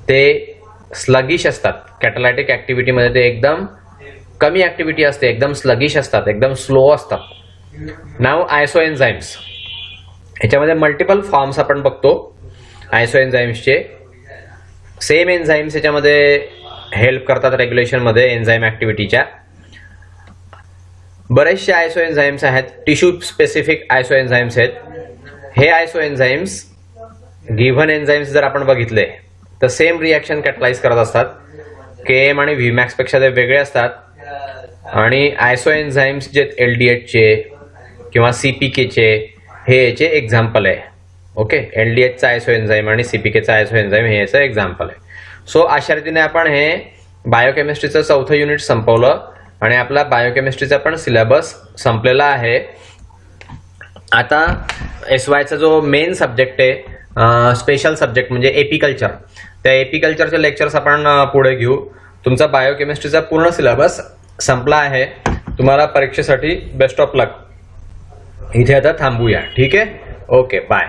ते स्लगिश असतात. कॅटलायटिक ऍक्टिव्हिटीमध्ये ते एकदम कमी ऍक्टिव्हिटी असते, एकदम स्लगिश असतात, एकदम स्लो असतात. नाव आयसो एन्झाईम्स, ह्याच्यामध्ये मल्टिपल फॉर्म्स आपण बघतो आयसो एन्झाईम्सचे. सेम एन्झाईम्स ह्याच्यामध्ये हेल्प करतात रेग्युलेशनमध्ये एन्झाईम ऍक्टिव्हिटीच्या. बरेचसे आयसो एन्झाईम्स आहेत, टिश्यू स्पेसिफिक आयसो एन्झाईम्स आहेत. हे आयसो एन्झाईम्स गिव्हन एन्झाईम्स जर आपण बघितले तर सेम रिॲक्शन कॅटलाइज करत असतात. Km आणि Vmax पेक्षा ते वेगळे असतात आणि आयसो एन्झाईम्स जे LDHचे किंवा CPKचे हे याचे एक्झाम्पल आहे. ओके, LDHचा आयसो एन्झाईम आणि CPKचा आयसो एन्झाईम हे याचं एक्झाम्पल आहे. सो अशा रीतीने आपण हे बायोकेमिस्ट्रीचं 4थं युनिट संपवलं आणि आपला बायोकेमिस्ट्रीचा पण सिलेबस संपलेला आहे. आता SYचा जो मेन सब्जेक्ट आहे, स्पेशल सब्जेक्ट म्हणजे एपिकल्चर, त्या एपिकल्चरचे लेक्चर्स आपण पुढे घेऊ. तुमचा बायोकेमिस्ट्रीचा पूर्ण सिलेबस संपला आहे. तुम्हाला परीक्षेसाठी बेस्ट ऑफ लक. इथे आता थांबूया. ठीक आहे, ओके, बाय.